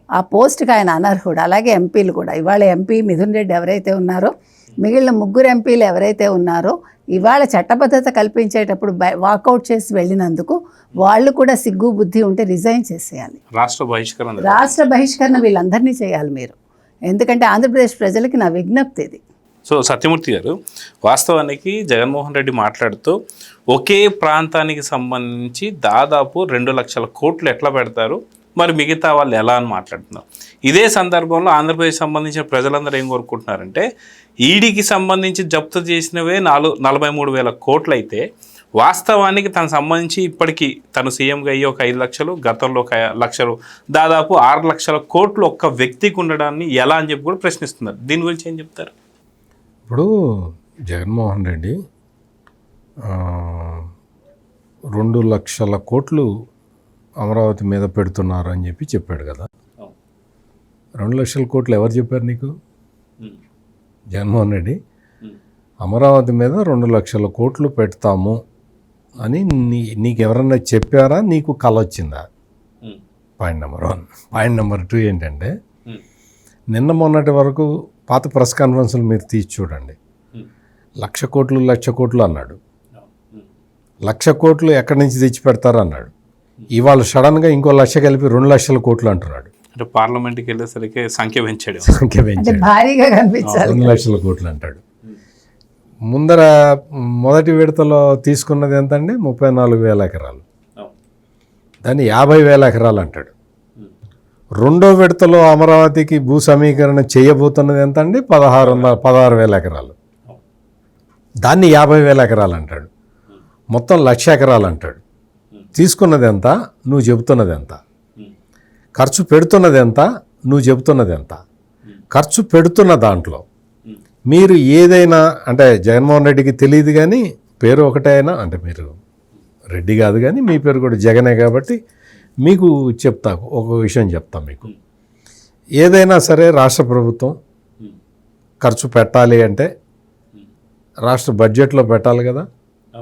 ఆ పోస్ట్కి ఆయన అనర్హుడు. అలాగే ఎంపీలు కూడా. ఇవాళ ఎంపీ మిథున్ రెడ్డి ఎవరైతే ఉన్నారో, మిగిలిన 3 ఎంపీలు ఎవరైతే ఉన్నారో, ఇవాళ చట్టబద్ధత కల్పించేటప్పుడు వాకౌట్ చేసి వెళ్ళినందుకు వాళ్ళు కూడా సిగ్గు బుద్ధి ఉంటే రిజైన్ చేసేయాలి. రాష్ట్ర బహిష్కరణ వీళ్ళందరినీ చేయాలి మీరు. ఎందుకంటే ఆంధ్రప్రదేశ్ ప్రజలకి నా విజ్ఞప్తి ఇది. సో సత్యమూర్తి గారు, వాస్తవానికి జగన్మోహన్ రెడ్డి మాట్లాడుతూ ఒకే ప్రాంతానికి సంబంధించి దాదాపు 2 లక్షల కోట్లు ఎట్లా పెడతారు, మరి మిగతా వాళ్ళు ఎలా అని మాట్లాడుతున్నారు. ఇదే సందర్భంలో ఆంధ్రప్రదేశ్ సంబంధించిన ప్రజలందరూ ఏం కోరుకుంటున్నారంటే, ఈడీకి సంబంధించి జప్తు చేసినవే 43,000 కోట్లు అయితే, వాస్తవానికి తనకు సంబంధించి ఇప్పటికీ తను సీఎంగా అయ్యి ఒక 5 లక్షలు, గతంలో ఒక 1 లక్షలు, దాదాపు 6 లక్షల కోట్లు ఒక్క వ్యక్తికి ఉండడాన్ని ఎలా అని చెప్పి కూడా ప్రశ్నిస్తున్నారు. దీని గురించి ఏం చెప్తారు? ఇప్పుడు జగన్మోహన్ రెడ్డి 2 లక్షల కోట్లు అమరావతి మీద పెడుతున్నారు అని చెప్పి చెప్పాడు కదా. 2 లక్షల కోట్లు ఎవరు చెప్పారు నీకు? జగన్మోహన్ రెడ్డి అమరావతి మీద 2 లక్షల కోట్లు పెడతాము అని నీకు ఎవరన్నా చెప్పారా? నీకు కల వచ్చిందా? Point number 1. పాయింట్ నెంబర్ 2 ఏంటంటే, నిన్న మొన్నటి వరకు పాత ప్రెస్ కాన్ఫరెన్స్లు మీరు తీసి చూడండి. 1,00,000 కోట్లు అన్నాడు. 1,00,000 కోట్లు ఎక్కడి నుంచి తెచ్చి పెడతారు అన్నాడు. ఇవాళ సడన్గా ఇంకో 1,00,000 కలిపి 2 లక్షల కోట్లు అంటున్నాడు. అంటే పార్లమెంట్కి వెళ్ళేసరికి సంఖ్య పెంచాడు. భారీగా కనిపించాలి. 2 లక్షల కోట్లు అంటాడు. ముందర మొదటి విడతలో తీసుకున్నది ఎంతండి? 34,000 ఎకరాలు. దాన్ని 50,000 ఎకరాలు అంటాడు. రెండో విడతలో అమరావతికి భూ సమీకరణ చేయబోతున్నది ఎంత అండి? 16,000 ఎకరాలు. దాన్ని 50,000 ఎకరాలు అంటాడు. మొత్తం 1,00,000 ఎకరాలు అంటాడు. తీసుకున్నది ఎంత? నువ్వు చెబుతున్నది ఎంత? ఖర్చు పెడుతున్నది ఎంత? నువ్వు చెబుతున్నది ఎంత? ఖర్చు పెడుతున్న దాంట్లో మీరు ఏదైనా, అంటే జగన్మోహన్ రెడ్డికి తెలియదు కానీ పేరు ఒకటే అయినా, అంటే మీరు రెడ్డి కాదు కానీ మీ పేరు కూడా జగనే కాబట్టి మీకు చెప్తా, ఒక విషయం చెప్తా మీకు. ఏదైనా సరే రాష్ట్ర ప్రభుత్వం ఖర్చు పెట్టాలి అంటే రాష్ట్ర బడ్జెట్లో పెట్టాలి కదా.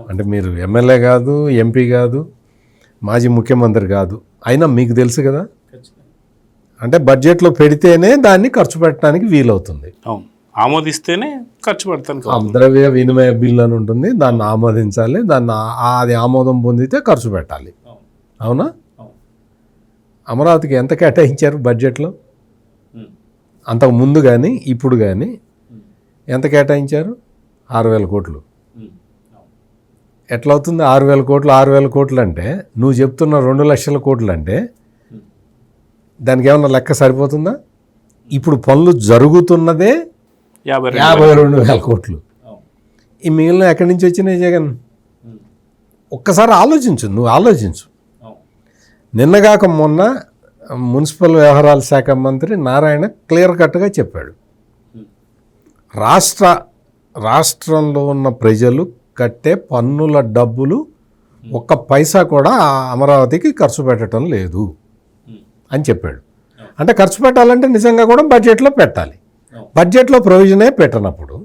అంటే మీరు ఎమ్మెల్యే కాదు, ఎంపీ కాదు, మాజీ ముఖ్యమంత్రి కాదు, అయినా మీకు తెలుసు కదా. అంటే బడ్జెట్లో పెడితేనే దాన్ని ఖర్చు పెట్టడానికి వీలవుతుంది. ఆమోదిస్తేనే ఖర్చు పెడతాను. ద్రవ్య వినిమయ బిల్లు అని ఉంటుంది, దాన్ని ఆమోదించాలి. అది ఆమోదం పొందితే ఖర్చు పెట్టాలి. అవునా? అమరావతికి ఎంత కేటాయించారు బడ్జెట్లో? అంతకు ముందు కానీ ఇప్పుడు కానీ ఎంత కేటాయించారు? 6,000 కోట్లు. ఎట్లా అవుతుంది 6,000 కోట్లు? 6,000 కోట్లు అంటే నువ్వు చెప్తున్న 2 లక్షల కోట్లు అంటే దానికి ఏమన్నా లెక్క సరిపోతుందా? ఇప్పుడు పనులు జరుగుతున్నదే 52,000 కోట్లు. ఈ మిగిలిన ఎక్కడి నుంచి వచ్చినాయి జగన్? ఒక్కసారి ఆలోచించు, నువ్వు ఆలోచించు. నిన్నగాక మొన్న మున్సిపల్ వ్యవహారాల శాఖ మంత్రి నారాయణ క్లియర్ కట్గా చెప్పాడు, రాష్ట్రంలో ఉన్న ప్రజలు కట్టే పన్నుల డబ్బులు ఒక్క పైసా కూడా అమరావతికి ఖర్చు పెట్టడం లేదు అని చెప్పాడు. అంటే ఖర్చు పెట్టాలంటే నిజంగా కూడా బడ్జెట్లో పెట్టాలి. బడ్జెట్లో ప్రొవిజనే పెట్టనప్పుడు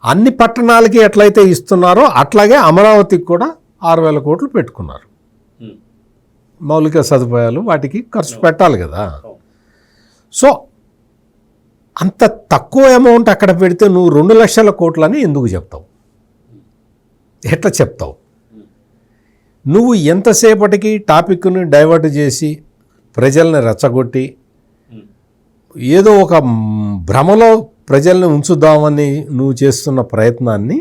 అన్ని పట్టణాలకి ఎట్లయితే ఇస్తున్నారో అట్లాగే అమరావతికి కూడా 6,000 కోట్లు పెట్టుకున్నారు. మౌలిక సదుపాయాలు వాటికి ఖర్చు పెట్టాలి కదా. సో అంత తక్కువ అమౌంట్ అక్కడ పెడితే నువ్వు 2 లక్షల కోట్లని ఎందుకు చెప్తావు? ఎట్లా చెప్తావు? నువ్వు ఎంతసేపటికి టాపిక్ను డైవర్ట్ చేసి ప్రజల్ని రెచ్చగొట్టి ఏదో ఒక భ్రమలో ప్రజల్ని ఉంచుదామని నువ్వు చేస్తున్న ప్రయత్నాన్ని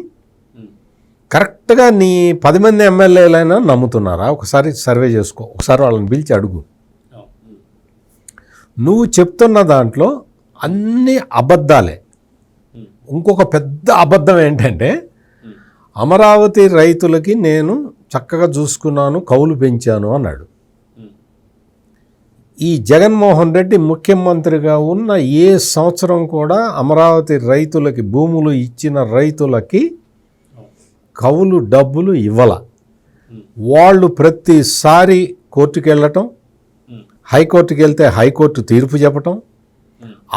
కరెక్ట్గా నీ 10 మంది ఎమ్మెల్యేలైనా నమ్ముతున్నారా? ఒకసారి సర్వే చేసుకో, ఒకసారి వాళ్ళని పిలిచి అడుగు. నువ్వు చెప్తున్న దాంట్లో అన్ని అబద్ధాలే. ఇంకొక పెద్ద అబద్ధం ఏంటంటే అమరావతి రైతులకి నేను చక్కగా చూసుకున్నాను, కౌలు పెంచాను అన్నాడు. ఈ జగన్మోహన్ రెడ్డి ముఖ్యమంత్రిగా ఉన్న ఏ సంవత్సరం కూడా అమరావతి రైతులకి, భూములు ఇచ్చిన రైతులకి కౌలు డబ్బులు ఇవ్వాల. వాళ్ళు ప్రతిసారి కోర్టుకు వెళ్ళటం, హైకోర్టుకి వెళ్తే హైకోర్టు తీర్పు చెప్పటం,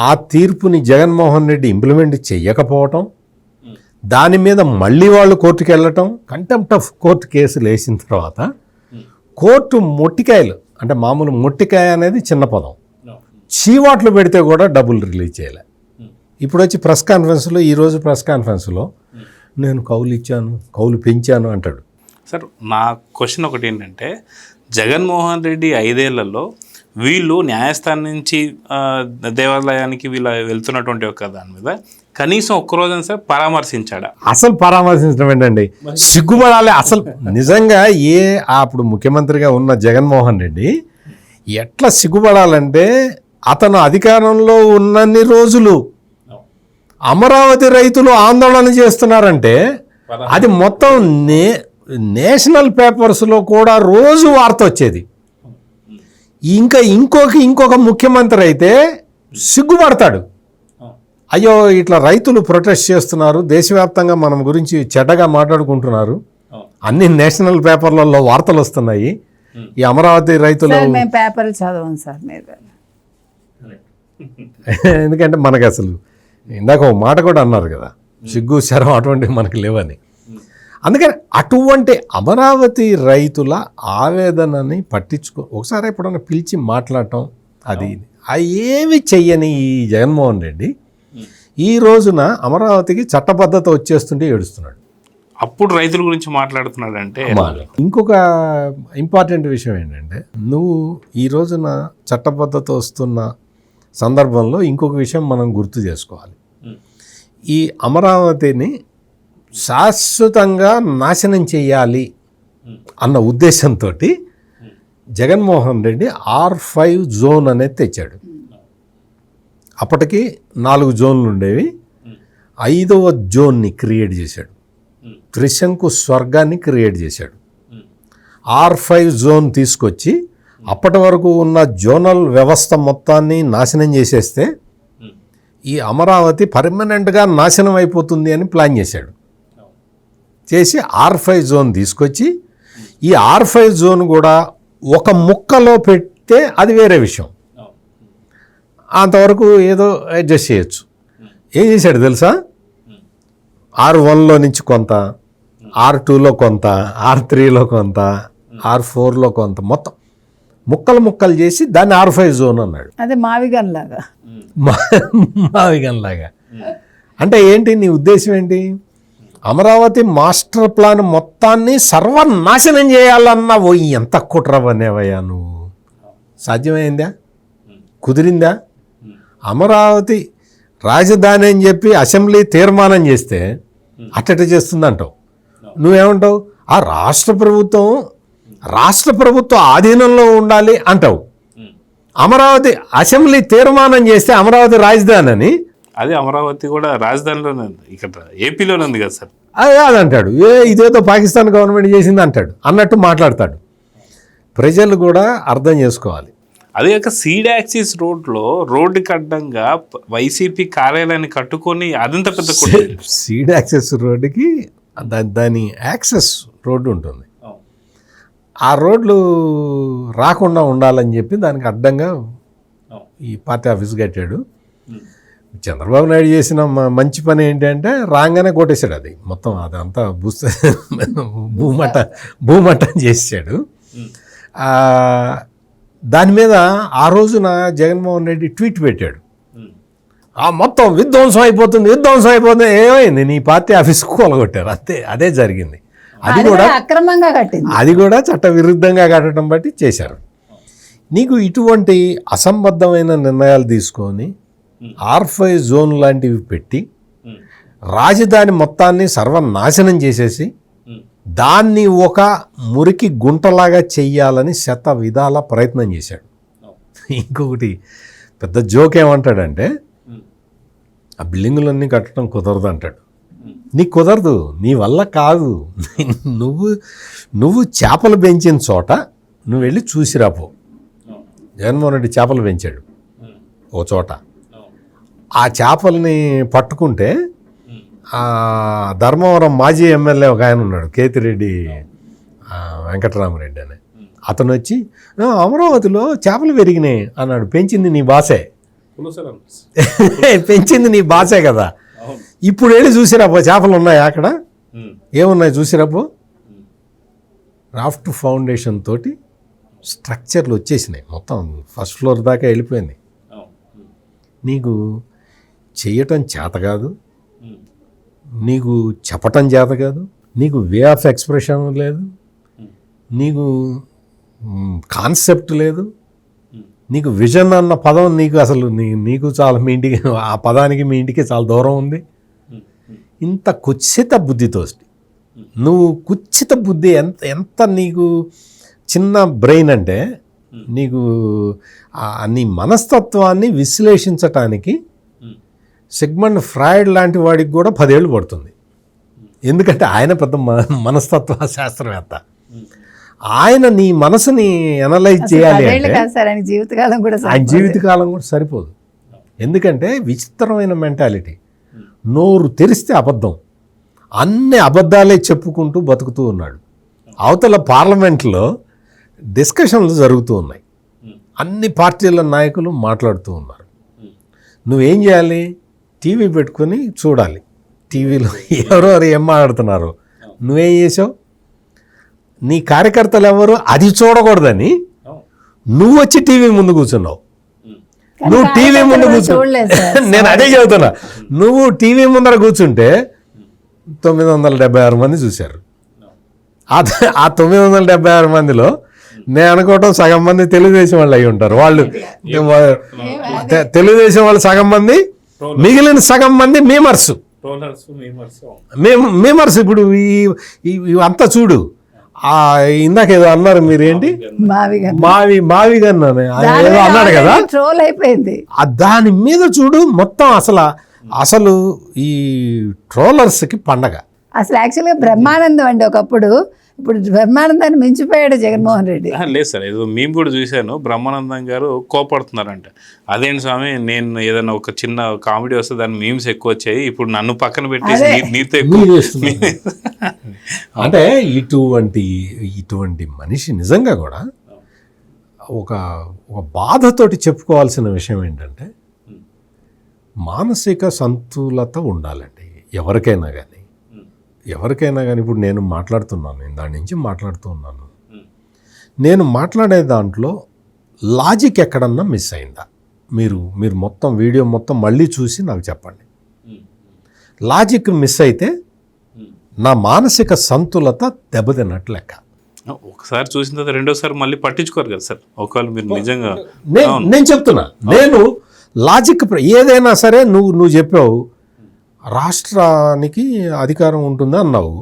ఆ తీర్పుని జగన్మోహన్ రెడ్డి ఇంప్లిమెంట్ చెయ్యకపోవటం, దాని మీద మళ్ళీ వాళ్ళు కోర్టుకు వెళ్ళటం, కంటెంప్ట్ ఆఫ్ కోర్టు కేసులు వేసిన తర్వాత కోర్టు మొట్టికాయలు, అంటే మామూలు మొట్టికాయ అనేది చిన్న పదం, చీవాట్లు పెడితే కూడా డబ్బులు రిలీజ్ చేయలే. ఇప్పుడు వచ్చి ప్రెస్ కాన్ఫరెన్స్లో, ఈరోజు ప్రెస్ కాన్ఫరెన్స్లో నేను కౌలు ఇచ్చాను, కౌలు పెంచాను అంటాడు. సార్ నా క్వశ్చన్ ఒకటి ఏంటంటే, జగన్మోహన్ రెడ్డి 5 ఏళ్లలో వీళ్ళు న్యాయస్థానం నుంచి దేవాలయానికి వీళ్ళు వెళ్తున్నటువంటి ఒక దాని మీద కనీసం ఒక్కరోజు సార్ పరామర్శించాడా? అసలు పరామర్శించడం ఏంటండి, సిగ్గుపడాలి అసలు. నిజంగా అప్పుడు ముఖ్యమంత్రిగా ఉన్న జగన్మోహన్ రెడ్డి ఎట్లా సిగ్గుపడాలంటే, అతను అధికారంలో ఉన్నన్ని రోజులు అమరావతి రైతులు ఆందోళన చేస్తున్నారంటే అది మొత్తం నేషనల్ పేపర్స్లో కూడా రోజు వార్త వచ్చేది. ఇంకొక ముఖ్యమంత్రి అయితే సిగ్గుపడతాడు, అయ్యో ఇట్లా రైతులు ప్రొటెస్ట్ చేస్తున్నారు, దేశవ్యాప్తంగా మనం గురించి చెడ్డగా మాట్లాడుకుంటున్నారు, అన్ని నేషనల్ పేపర్లలో వార్తలు వస్తున్నాయి, ఈ అమరావతి రైతులు. మేము పేపర్లు చదవం సార్ మీరు. ఎందుకంటే మనకు అసలు ఇందాక ఒక మాట కూడా అన్నారు కదా, సిగ్గు శరం అటువంటివి మనకు లేవని. అందుకని అటువంటి అమరావతి రైతుల ఆవేదనని ఒకసారి ఎప్పుడన్నా పిలిచి మాట్లాడటం, అది ఏమి చెయ్యని ఈ జగన్మోహన్ రెడ్డి ఈ రోజున అమరావతికి చట్టబద్ధత వచ్చేస్తుంటే ఏడుస్తున్నాడు. అప్పుడు రైతుల గురించి మాట్లాడుతున్నాడంటే. ఇంకొక ఇంపార్టెంట్ విషయం ఏంటంటే, నువ్వు ఈ రోజున చట్టబద్ధత వస్తున్న సందర్భంలో ఇంకొక విషయం మనం గుర్తు చేసుకోవాలి. ఈ అమరావతిని శాశ్వతంగా నాశనం చేయాలి అన్న ఉద్దేశంతో జగన్మోహన్ రెడ్డి R5 జోన్ అనేది తెచ్చాడు. అప్పటికి 4 జోన్లు ఉండేవి, 5వ జోన్ని క్రియేట్ చేశాడు, త్రిశంకు స్వర్గాన్ని క్రియేట్ చేశాడు. R5 జోన్ తీసుకొచ్చి అప్పటి వరకు ఉన్న జోనల్ వ్యవస్థ మొత్తాన్ని నాశనం చేసేస్తే ఈ అమరావతి పర్మనెంట్గా నాశనం అయిపోతుంది అని ప్లాన్ చేశాడు. చేసి R5 జోన్ తీసుకొచ్చి ఈ R5 జోన్ కూడా ఒక ముక్కలో పెడితే అది వేరే విషయం, అంతవరకు ఏదో అడ్జస్ట్ చేయొచ్చు. ఏం చేశాడు తెలుసా, R1లో నుంచి కొంత, R2లో కొంత, R3లో కొంత, R4లో కొంత, మొత్తం ముక్కలు చేసి దాన్ని R5 జోన్ అన్నాడు. అదే మావిగన్ లాగా. అంటే ఏంటి నీ ఉద్దేశం ఏంటి? అమరావతి మాస్టర్ ప్లాన్ మొత్తాన్ని సర్వనాశనం చేయాలన్నా ఎంత కుట్రవనేవయ్యా నువ్వు? సాధ్యమైందా? కుదిరిందా? అమరావతి రాజధాని అని చెప్పి అసెంబ్లీ తీర్మానం చేస్తే అట్టట చేస్తుందంటావు. నువ్వేమంటావు? ఆ రాష్ట్ర ప్రభుత్వం ఆధీనంలో ఉండాలి అంటావు. అమరావతి అసెంబ్లీ తీర్మానం చేస్తే అమరావతి రాజధాని అని, అది అమరావతి కూడా రాజధానిలోనే ఉంది, ఇక్కడ ఏపీలోనే ఉంది కదా సార్. అది కాదంటాడు. ఇదేదో పాకిస్తాన్ గవర్నమెంట్ చేసింది అంటాడు అన్నట్టు మాట్లాడతాడు. ప్రజలు కూడా అర్థం చేసుకోవాలి. అదే కాక సీడ్ యాక్సిస్ రోడ్డుకి అడ్డంగా వైసీపీ కార్యాలయాన్ని కట్టుకొని అదంత పెద్ద సీడ్ యాక్సెస్ రోడ్డుకి దాని యాక్సెస్ రోడ్డు ఉంటుంది. ఆ రోడ్లు రాకుండా ఉండాలని చెప్పి దానికి అడ్డంగా ఈ పార్టీ ఆఫీస్ కట్టాడు. చంద్రబాబు నాయుడు చేసిన మంచి పని ఏంటంటే రాగానే కొట్టేశాడు. అది మొత్తం అదంతా భూమట్టం చేసాడు. దాని మీద ఆ రోజున జగన్మోహన్ రెడ్డి ట్వీట్ పెట్టాడు. మొత్తం విధ్వంసం అయిపోతుంది. ఏమైంది? నీ పార్టీ ఆఫీస్ కూలగొట్టారు, అంతే. అదే జరిగింది. అది కూడా అక్రమంగా కట్టింది. అది కూడా చట్ట విరుద్ధంగా కట్టడం బట్టి చేశారు. నీకు ఇటువంటి అసంబద్ధమైన నిర్ణయాలు తీసుకొని R5 జోన్ లాంటివి పెట్టి రాజధాని మొత్తాన్ని సర్వనాశనం చేసేసి దాన్ని ఒక మురికి గుంటలాగా చెయ్యాలని శత విధాల ప్రయత్నం చేశాడు. ఇంకొకటి పెద్ద జోక్ ఏమంటాడంటే, ఆ బిల్డింగులన్నీ కట్టడం కుదరదు అంటాడు. నీకు కుదరదు, నీ వల్ల కాదు. నువ్వు చేపలు పెంచిన చోట నువ్వు వెళ్ళి చూసిరాపో. జగన్మోహన్ రెడ్డి చేపలు పెంచాడు ఓ చోట. ఆ చేపల్ని పట్టుకుంటే ధర్మవరం మాజీ ఎమ్మెల్యే ఒక ఆయన ఉన్నాడు, కేతిరెడ్డి వెంకటరామరెడ్డి అని. అతను వచ్చి అమరావతిలో చేపలు పెరిగినాయి అన్నాడు. పెంచింది నీ బాసే, పెంచింది నీ బాసే కదా. ఇప్పుడు వెళ్ళి చూసిరాపో, చేపలు ఉన్నాయా అక్కడ? ఏమున్నాయి చూసిరాపో. రాఫ్ట్ ఫౌండేషన్ తోటి స్ట్రక్చర్లు వచ్చేసినాయి, మొత్తం ఫస్ట్ ఫ్లోర్ దాకా వెళ్ళిపోయింది. నీకు చెయ్యటం చేత కాదు, నీకు చెప్పటం చేత కాదు, నీకు వే ఆఫ్ ఎక్స్ప్రెషన్ లేదు, నీకు కాన్సెప్ట్ లేదు, నీకు విజన్ అన్న పదం నీకు అసలు నీకు చాలా మీ ఇంటికి ఆ పదానికి మీ ఇంటికి చాలా దూరం ఉంది. ఇంత కుత్సిత బుద్ధితో నువ్వు కుత్సిత బుద్ధి ఎంత నీకు చిన్న బ్రెయిన్ అంటే నీకు నీ మనస్తత్వాన్ని విశ్లేషించటానికి సిగ్మండ్ ఫ్రాయిడ్ లాంటి వాడికి కూడా 10 ఏళ్ళు పడుతుంది. ఎందుకంటే ఆయన పెద్ద మనస్తత్వ శాస్త్రవేత్త. ఆయన నీ మనసుని అనలైజ్ చేయాలి అంటే ఆయన జీవితకాలం కూడా సరిపోదు. ఎందుకంటే విచిత్రమైన మెంటాలిటీ. నోరు తెరిస్తే అబద్ధం, అన్ని అబద్ధాలే చెప్పుకుంటూ బతుకుతూ ఉన్నాడు. అవతల పార్లమెంట్లో డిస్కషన్లు జరుగుతూ ఉన్నాయి, అన్ని పార్టీల నాయకులు మాట్లాడుతూ ఉన్నారు. నువ్వేం చేయాలి? టీవీ పెట్టుకొని చూడాలి. టీవీలో ఎవరెవరు ఏం మాట్లాడుతున్నారు. నువ్వేం చేసావు? నీ కార్యకర్తలు ఎవరు అది చూడకూడదని నువ్వు వచ్చి టీవీ ముందు కూర్చున్నావు. నువ్వు టీవీ ముందు నేను అదే చెబుతున్నా. నువ్వు టీవీ ముందర కూర్చుంటే 976 మంది చూశారు. ఆ 976 మందిలో నేను అనుకోవటం సగం మంది తెలుగుదేశం వాళ్ళు అయి ఉంటారు. వాళ్ళు తెలుగుదేశం వాళ్ళు సగం మంది, మిగిలిన సగం మంది మీమర్స్. ఇప్పుడు ఇవంతా చూడు. ఇందాక ఏదో అన్నారు మీరేంటి, మావిగన్ ఏదో అన్నాడు కదా, ట్రోల్ అయిపోయింది. దాని మీద చూడు మొత్తం. అసలు ఈ ట్రోలర్స్కి పండగ. అసలు యాక్చువల్గా బ్రహ్మానందం అండి ఒకప్పుడు. ఇప్పుడు బ్రహ్మానందాన్ని మించిపోయాడు జగన్మోహన్ రెడ్డి. లేదు సార్, ఏదో మేము కూడా చూశాను, బ్రహ్మానందం గారు కోపడుతున్నారంట. అదేంటి స్వామి, నేను ఏదైనా ఒక చిన్న కామెడీ వస్తే దాని మీమ్స్ ఎక్కువ వచ్చాయి, ఇప్పుడు నన్ను పక్కన పెట్టేసి నీతో ఎక్కువ. అంటే ఇటువంటి మనిషి నిజంగా కూడా ఒక బాధతోటి చెప్పుకోవాల్సిన విషయం ఏంటంటే మానసిక సంతులత ఉండాలండి ఎవరికైనా కానీ. ఇప్పుడు నేను మాట్లాడుతున్నాను, దాని నుంచి మాట్లాడుతూ ఉన్నాను. నేను మాట్లాడే దాంట్లో లాజిక్ ఎక్కడన్నా మిస్ అయిందా? మీరు మొత్తం వీడియో మొత్తం మళ్ళీ చూసి నాకు చెప్పండి. లాజిక్ మిస్ అయితే నా మానసిక సంతులత దెబ్బతిన్నట్టు లెక్క. ఒకసారి చూసిన తర్వాత రెండోసారి మళ్ళీ పట్టించుకోరు కదా సార్. ఒకవేళ మీరు నిజంగా నేను చెప్తున్నా, నేను లాజిక్ ఏదైనా సరే నువ్వు చెప్పావు రాష్ట్రానికి అధికారం ఉంటుందా అన్నావు.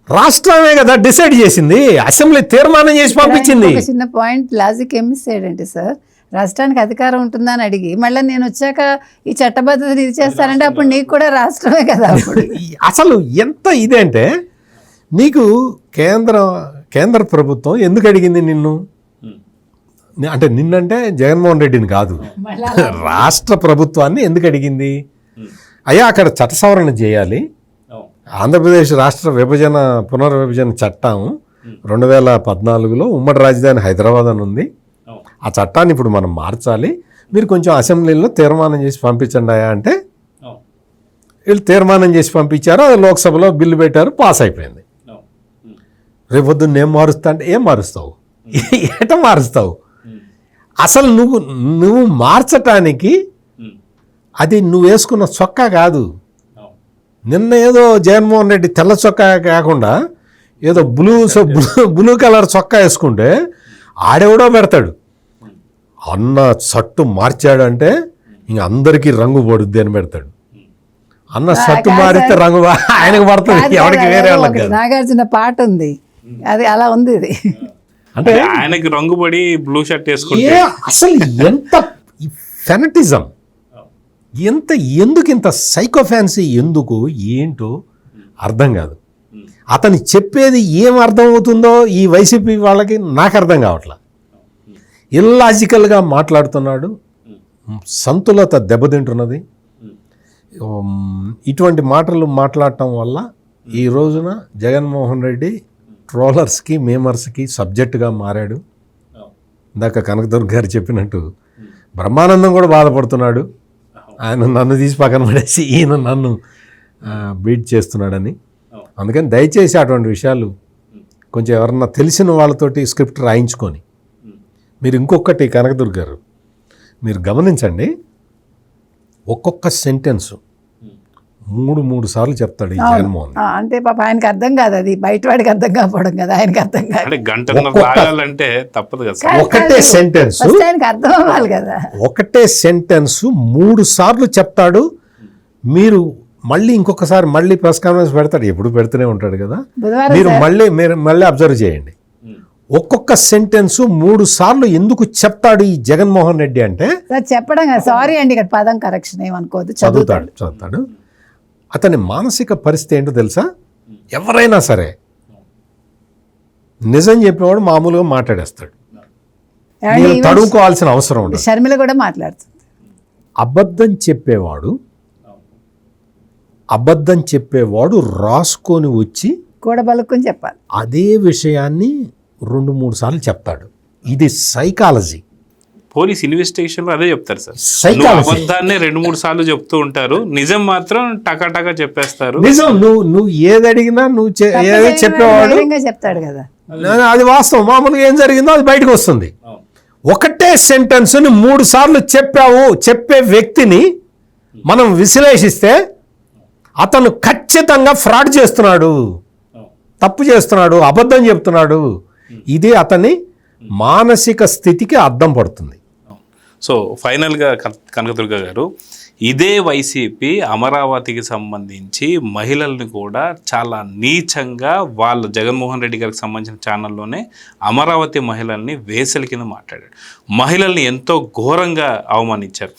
రాష్ట్రమే కదా డిసైడ్ చేసింది, అసెంబ్లీ తీర్మానం చేసి పంపించింది. ఒక చిన్న పాయింట్ లాజిక్ ఏం మిస్ అయ్యాడంటే సార్, రాష్ట్రానికి అధికారం ఉంటుందా అని అడిగి మళ్ళీ నేను వచ్చాక ఈ చట్టబద్ధతని ఇది చేస్తానంటే అప్పుడు నీకు కూడా రాష్ట్రమే కదా. అప్పుడు అసలు ఎంత ఇదేంటే నీకు కేంద్ర ప్రభుత్వం ఎందుకు అడిగింది నిన్ను, అంటే నిన్నంటే జగన్మోహన్ రెడ్డిని కాదు, రాష్ట్ర ప్రభుత్వాన్ని ఎందుకు అడిగింది? అయ్యా అక్కడ చట్ట సవరణ చేయాలి, ఆంధ్రప్రదేశ్ రాష్ట్ర పునర్విభజన చట్టం 2014లో ఉమ్మడి రాజధాని హైదరాబాద్ అని ఉంది, ఆ చట్టాన్ని ఇప్పుడు మనం మార్చాలి, మీరు కొంచెం అసెంబ్లీలో తీర్మానం చేసి పంపించండి అయ్యా అంటే వీళ్ళు తీర్మానం చేసి పంపించారు, అది లోక్సభలో బిల్లు పెట్టారు, పాస్ అయిపోయింది. రేపొద్దున్న ఏం మారుస్తా అంటే ఏం మారుస్తావు, ఎట మారుస్తావు? అసలు నువ్వు మార్చటానికి అది నువ్వు వేసుకున్న చొక్కా కాదు. నిన్న ఏదో జగన్మోహన్ రెడ్డి తెల్ల చొక్కా కాకుండా ఏదో బ్లూ కలర్ చొక్కా వేసుకుంటే ఆడెవడో పెడతాడు, అన్న షర్టు మార్చాడంటే ఇంక అందరికీ రంగు పడుద్ది అని పెడతాడు. అన్న షర్టు మారితే రంగు ఆయనకు పడుతుంది, ఎవరికి వేరే వాళ్ళకి. నాగార్జున పాట ఉంది, అది అలా ఉంది. ఇది అంటే ఆయనకి రంగు పడి బ్లూ షర్ట్ వేసుకుంటే అసలు ఎంత ఫెనటిజం, ఎందుకు ఇంత సైకోఫాన్సీ, ఎందుకు ఏంటో అర్థం కాదు. అతను చెప్పేది ఏం అర్థం అవుతుందో ఈ వైసీపీ వాళ్ళకి నాకు అర్థం కావట్లా. ఇల్లాజికల్గా మాట్లాడుతున్నాడు, సంతులత దెబ్బతింటున్నది. ఇటువంటి మాటలు మాట్లాడటం వల్ల ఈ రోజున జగన్మోహన్ రెడ్డి ట్రోలర్స్కి మేమర్స్కి సబ్జెక్టుగా మారాడు. ఇందాక కనకదుర్గ గారు చెప్పినట్టు బ్రహ్మానందం కూడా బాధపడుతున్నాడు, ఆయన నన్ను తీసి పక్కన పడేసి ఈయన నన్ను బీట్ చేస్తున్నాడని. అందుకని దయచేసి అటువంటి విషయాలు కొంచెం ఎవరన్నా తెలిసిన వాళ్ళతోటి స్క్రిప్ట్ రాయించుకొని. మీరు ఇంకొకటి కనకదుర్గ గారు మీరు గమనించండి, ఒక్కొక్క సెంటెన్స్ మూడు సార్లు చెప్తాడు ఈ జగన్మోహన్. అంటే పాప ఆయనకి అర్థం కాదు, అది బయట వాడికి అర్థం కాకపోవడం కదా, ఆయనకి అర్థం కాదు. గంటన్నర తప్పదు కదా. ఒకటే సెంటెన్స్ ఆయనకి అర్థం అవ్వాలి కదా. ఒకటే సెంటెన్స్ 3 సార్లు చెప్తాడు. మీరు మళ్ళీ ఇంకొకసారి మళ్ళీ ప్రెస్ కాన్ఫరెన్స్ పెడతాడు, ఎప్పుడు పెడుతూనే ఉంటాడు కదా. మీరు మళ్ళీ అబ్జర్వ్ చేయండి, ఒక్కొక్క సెంటెన్స్ 3 సార్లు ఎందుకు చెప్తాడు ఈ జగన్మోహన్ రెడ్డి అంటే చెప్పడం సారీ అండి, ఇక్కడ పదం కరెక్షన్ ఏమనుకోవద్దు, చదువుతాడు. అతని మానసిక పరిస్థితి ఏంటో తెలుసా? ఎవరైనా సరే నిజం చెప్పేవాడు మామూలుగా మాట్లాడేస్తాడు, తడుముకోవాల్సిన అవసరం ఉండదు. షర్మిల కూడా మాట్లాడుతుంది. అబద్ధం చెప్పేవాడు రాసుకొని వచ్చి కూడా బలుక్కుని చెప్పాలి. అదే విషయాన్ని 2-3 సార్లు చెప్తాడు. ఇది సైకాలజీ. పోలీస్ ఇన్వెస్టిగేషన్ లో అదే చెప్తారు సార్, సైకాలజీ. అబద్ధాన్ని 2-3 సార్లు చెప్తూ ఉంటారు, నిజం మాత్రం టకా చెప్పేస్తారు. నిజం నువ్వు ఏది అడిగినా నువ్వు ఏదో చెప్పేవాడు చెప్తాడు కదా, అది వాస్తవం. మామూలుగా ఏం జరిగిందో అది బయటకు వస్తుంది. ఒకటే సెంటెన్స్ ని 3 సార్లు చెప్పే వ్యక్తిని మనం విశ్లేషిస్తే అతను ఖచ్చితంగా ఫ్రాడ్ చేస్తున్నాడు, తప్పు చేస్తున్నాడు, అబద్ధం చెప్తున్నాడు. ఇది అతని మానసిక స్థితికి అద్దం పడుతుంది. సో ఫైనల్గా కనకదుర్గ గారు, ఇదే వైసీపీ అమరావతికి సంబంధించి మహిళల్ని కూడా చాలా నీచంగా వాళ్ళ జగన్మోహన్ రెడ్డి గారికి సంబంధించిన ఛానల్లోనే అమరావతి మహిళల్ని వేసలి కింద మాట్లాడాడు, మహిళల్ని ఎంతో ఘోరంగా అవమానించారు.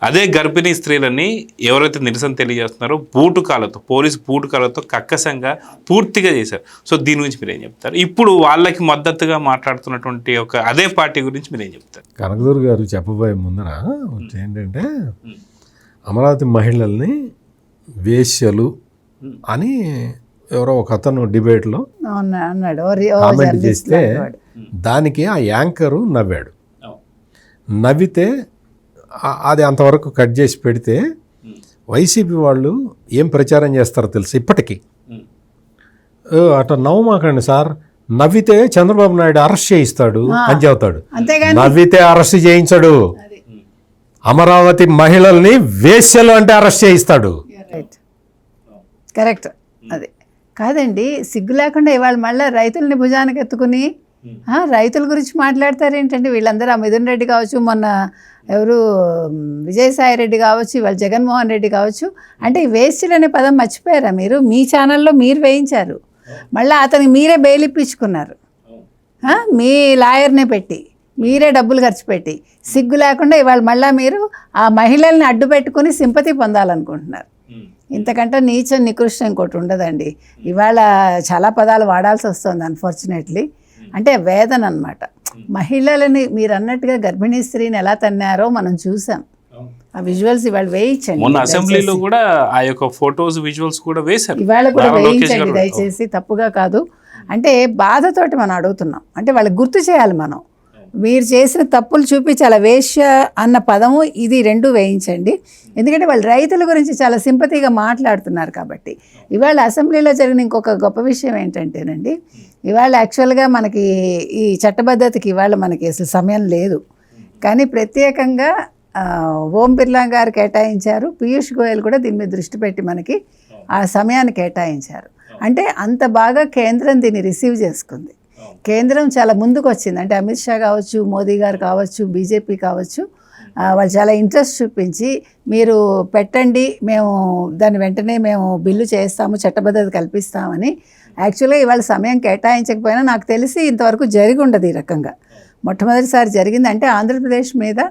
అదే గర్భిణీ స్త్రీలని ఎవరైతే నిరసన తెలియజేస్తున్నారో పోలీసు బూటుకాలతో కక్కసంగా పూర్తిగా చేశారు. సో దీని గురించి మీరు ఏం చెప్తారు? ఇప్పుడు వాళ్ళకి మద్దతుగా మాట్లాడుతున్నటువంటి అదే పార్టీ గురించి మీరు ఏం చెప్తారు? కనకదుర్గ గారు చెప్పబోయే ముందర ఏంటంటే, అమరావతి మహిళల్ని వేశ్యలు అని ఎవరో ఒక అతను డిబేట్లో కామెంట్ చేస్తే దానికి ఆ యాంకరు నవ్వాడు. నవ్వితే అది అంతవరకు కట్ చేసి పెడితే వైసీపీ వాళ్ళు ఏం ప్రచారం చేస్తారో తెలుసు ఇప్పటికీ. అట్లా నవ్వమాకండి సార్, నవ్వితే చంద్రబాబు నాయుడు అరెస్ట్ చేయిస్తాడు అని చెబుతాడు. నవ్వితే అరెస్ట్ చేయించడు, అమరావతి మహిళల్ని వేశ్యలు అంటే అరెస్ట్ చేయిస్తాడు. కరెక్ట్. అది కాదండి, సిగ్గు లేకుండా ఇవాళ మళ్ళీ రైతుల్ని భుజానికి ఎత్తుకుని రైతుల గురించి మాట్లాడతారు ఏంటండి వీళ్ళందరూ? ఆ మిథున్ రెడ్డి కావచ్చు, మొన్న ఎవరు విజయసాయి రెడ్డి కావచ్చు, ఇవాళ జగన్మోహన్ రెడ్డి కావచ్చు. అంటే ఈ వేస్టులు అనే పదం మర్చిపోయారా మీరు? మీ ఛానల్లో మీరు వేయించారు, మళ్ళీ అతనికి మీరే బెయిల్ ఇప్పించుకున్నారు. మీ లాయర్నే పెట్టి మీరే డబ్బులు ఖర్చు పెట్టి సిగ్గు లేకుండా ఇవాళ మళ్ళీ మీరు ఆ మహిళల్ని అడ్డు పెట్టుకుని సింపతి పొందాలనుకుంటున్నారు. ఇంతకంటే నీచం నికృష్టం ఇంకోటి ఉండదండి. ఇవాళ చాలా పదాలు వాడాల్సి వస్తుంది అన్ఫార్చునేట్లీ. అంటే వేదన అన్నమాట. మహిళలని మీరు అన్నట్టుగా గర్భిణీ స్త్రీని ఎలా తన్నారో మనం చూసాం. ఆ విజువల్స్ ఇవాళ వేయించండి. మొన్న అసెంబ్లీలో కూడా ఆ యొక్క ఫొటోస్ విజువల్స్ కూడా వేశారు. ఇవాళ కూడా వేయించండి దయచేసి, తప్పుగా కాదు. అంటే బాధతోటి మనం అడుగుతున్నాం. అంటే వాళ్ళకి గుర్తు చేయాలి మనం. మీరు చేసిన తప్పులు చూపించాలి. వేశ్య అన్న పదము ఇది రెండు వేయించండి. ఎందుకంటే వాళ్ళు రైతుల గురించి చాలా సింపతిగా మాట్లాడుతున్నారు కాబట్టి. ఇవాళ అసెంబ్లీలో జరిగిన ఇంకొక గొప్ప విషయం ఏంటంటేనండి, ఇవాళ యాక్చువల్గా మనకి ఈ చట్టబద్ధతకి ఇవాళ మనకి అసలు సమయం లేదు, కానీ ప్రత్యేకంగా ఓం బిర్లా గారు కేటాయించారు. పీయూష్ గోయల్ కూడా దీని మీద దృష్టి పెట్టి మనకి ఆ సమయాన్ని కేటాయించారు. అంటే అంత బాగా కేంద్రం దీన్ని రిసీవ్ చేసుకుంది. కేంద్రం చాలా ముందుకు వచ్చింది. అంటే అమిత్ షా కావచ్చు, మోదీ గారు కావచ్చు, బీజేపీ కావచ్చు, వాళ్ళు చాలా ఇంట్రెస్ట్ చూపించి మీరు పెట్టండి, మేము దాన్ని వెంటనే మేము బిల్లు చేస్తాము, చట్టబద్ధత కల్పిస్తామని. యాక్చువల్గా ఇవాళ సమయం కేటాయించకపోయినా నాకు తెలిసి ఇంతవరకు జరిగి ఉండదు ఈ రకంగా. మొట్టమొదటిసారి జరిగింది. అంటే ఆంధ్రప్రదేశ్ మీద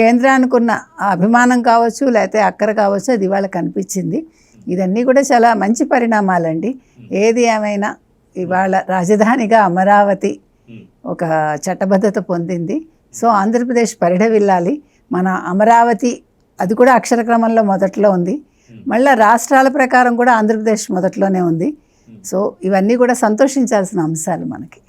కేంద్రానికి ఉన్న అభిమానం కావచ్చు, లేకపోతే అక్కర కావచ్చు, అది ఇవాళ కనిపించింది. ఇదన్నీ కూడా చాలా మంచి పరిణామాలండి. ఏది ఏమైనా ఇవాళ రాజధానిగా అమరావతి ఒక చట్టబద్ధత పొందింది. సో ఆంధ్రప్రదేశ్ పరిఢవిల్లాలి. మన అమరావతి అది కూడా అక్షరక్రమంలో మొదట్లో ఉంది. మళ్ళీ రాష్ట్రాల ప్రకారం కూడా ఆంధ్రప్రదేశ్ మొదట్లోనే ఉంది. సో ఇవన్నీ కూడా సంతోషించాల్సిన అంశాలు మనకి.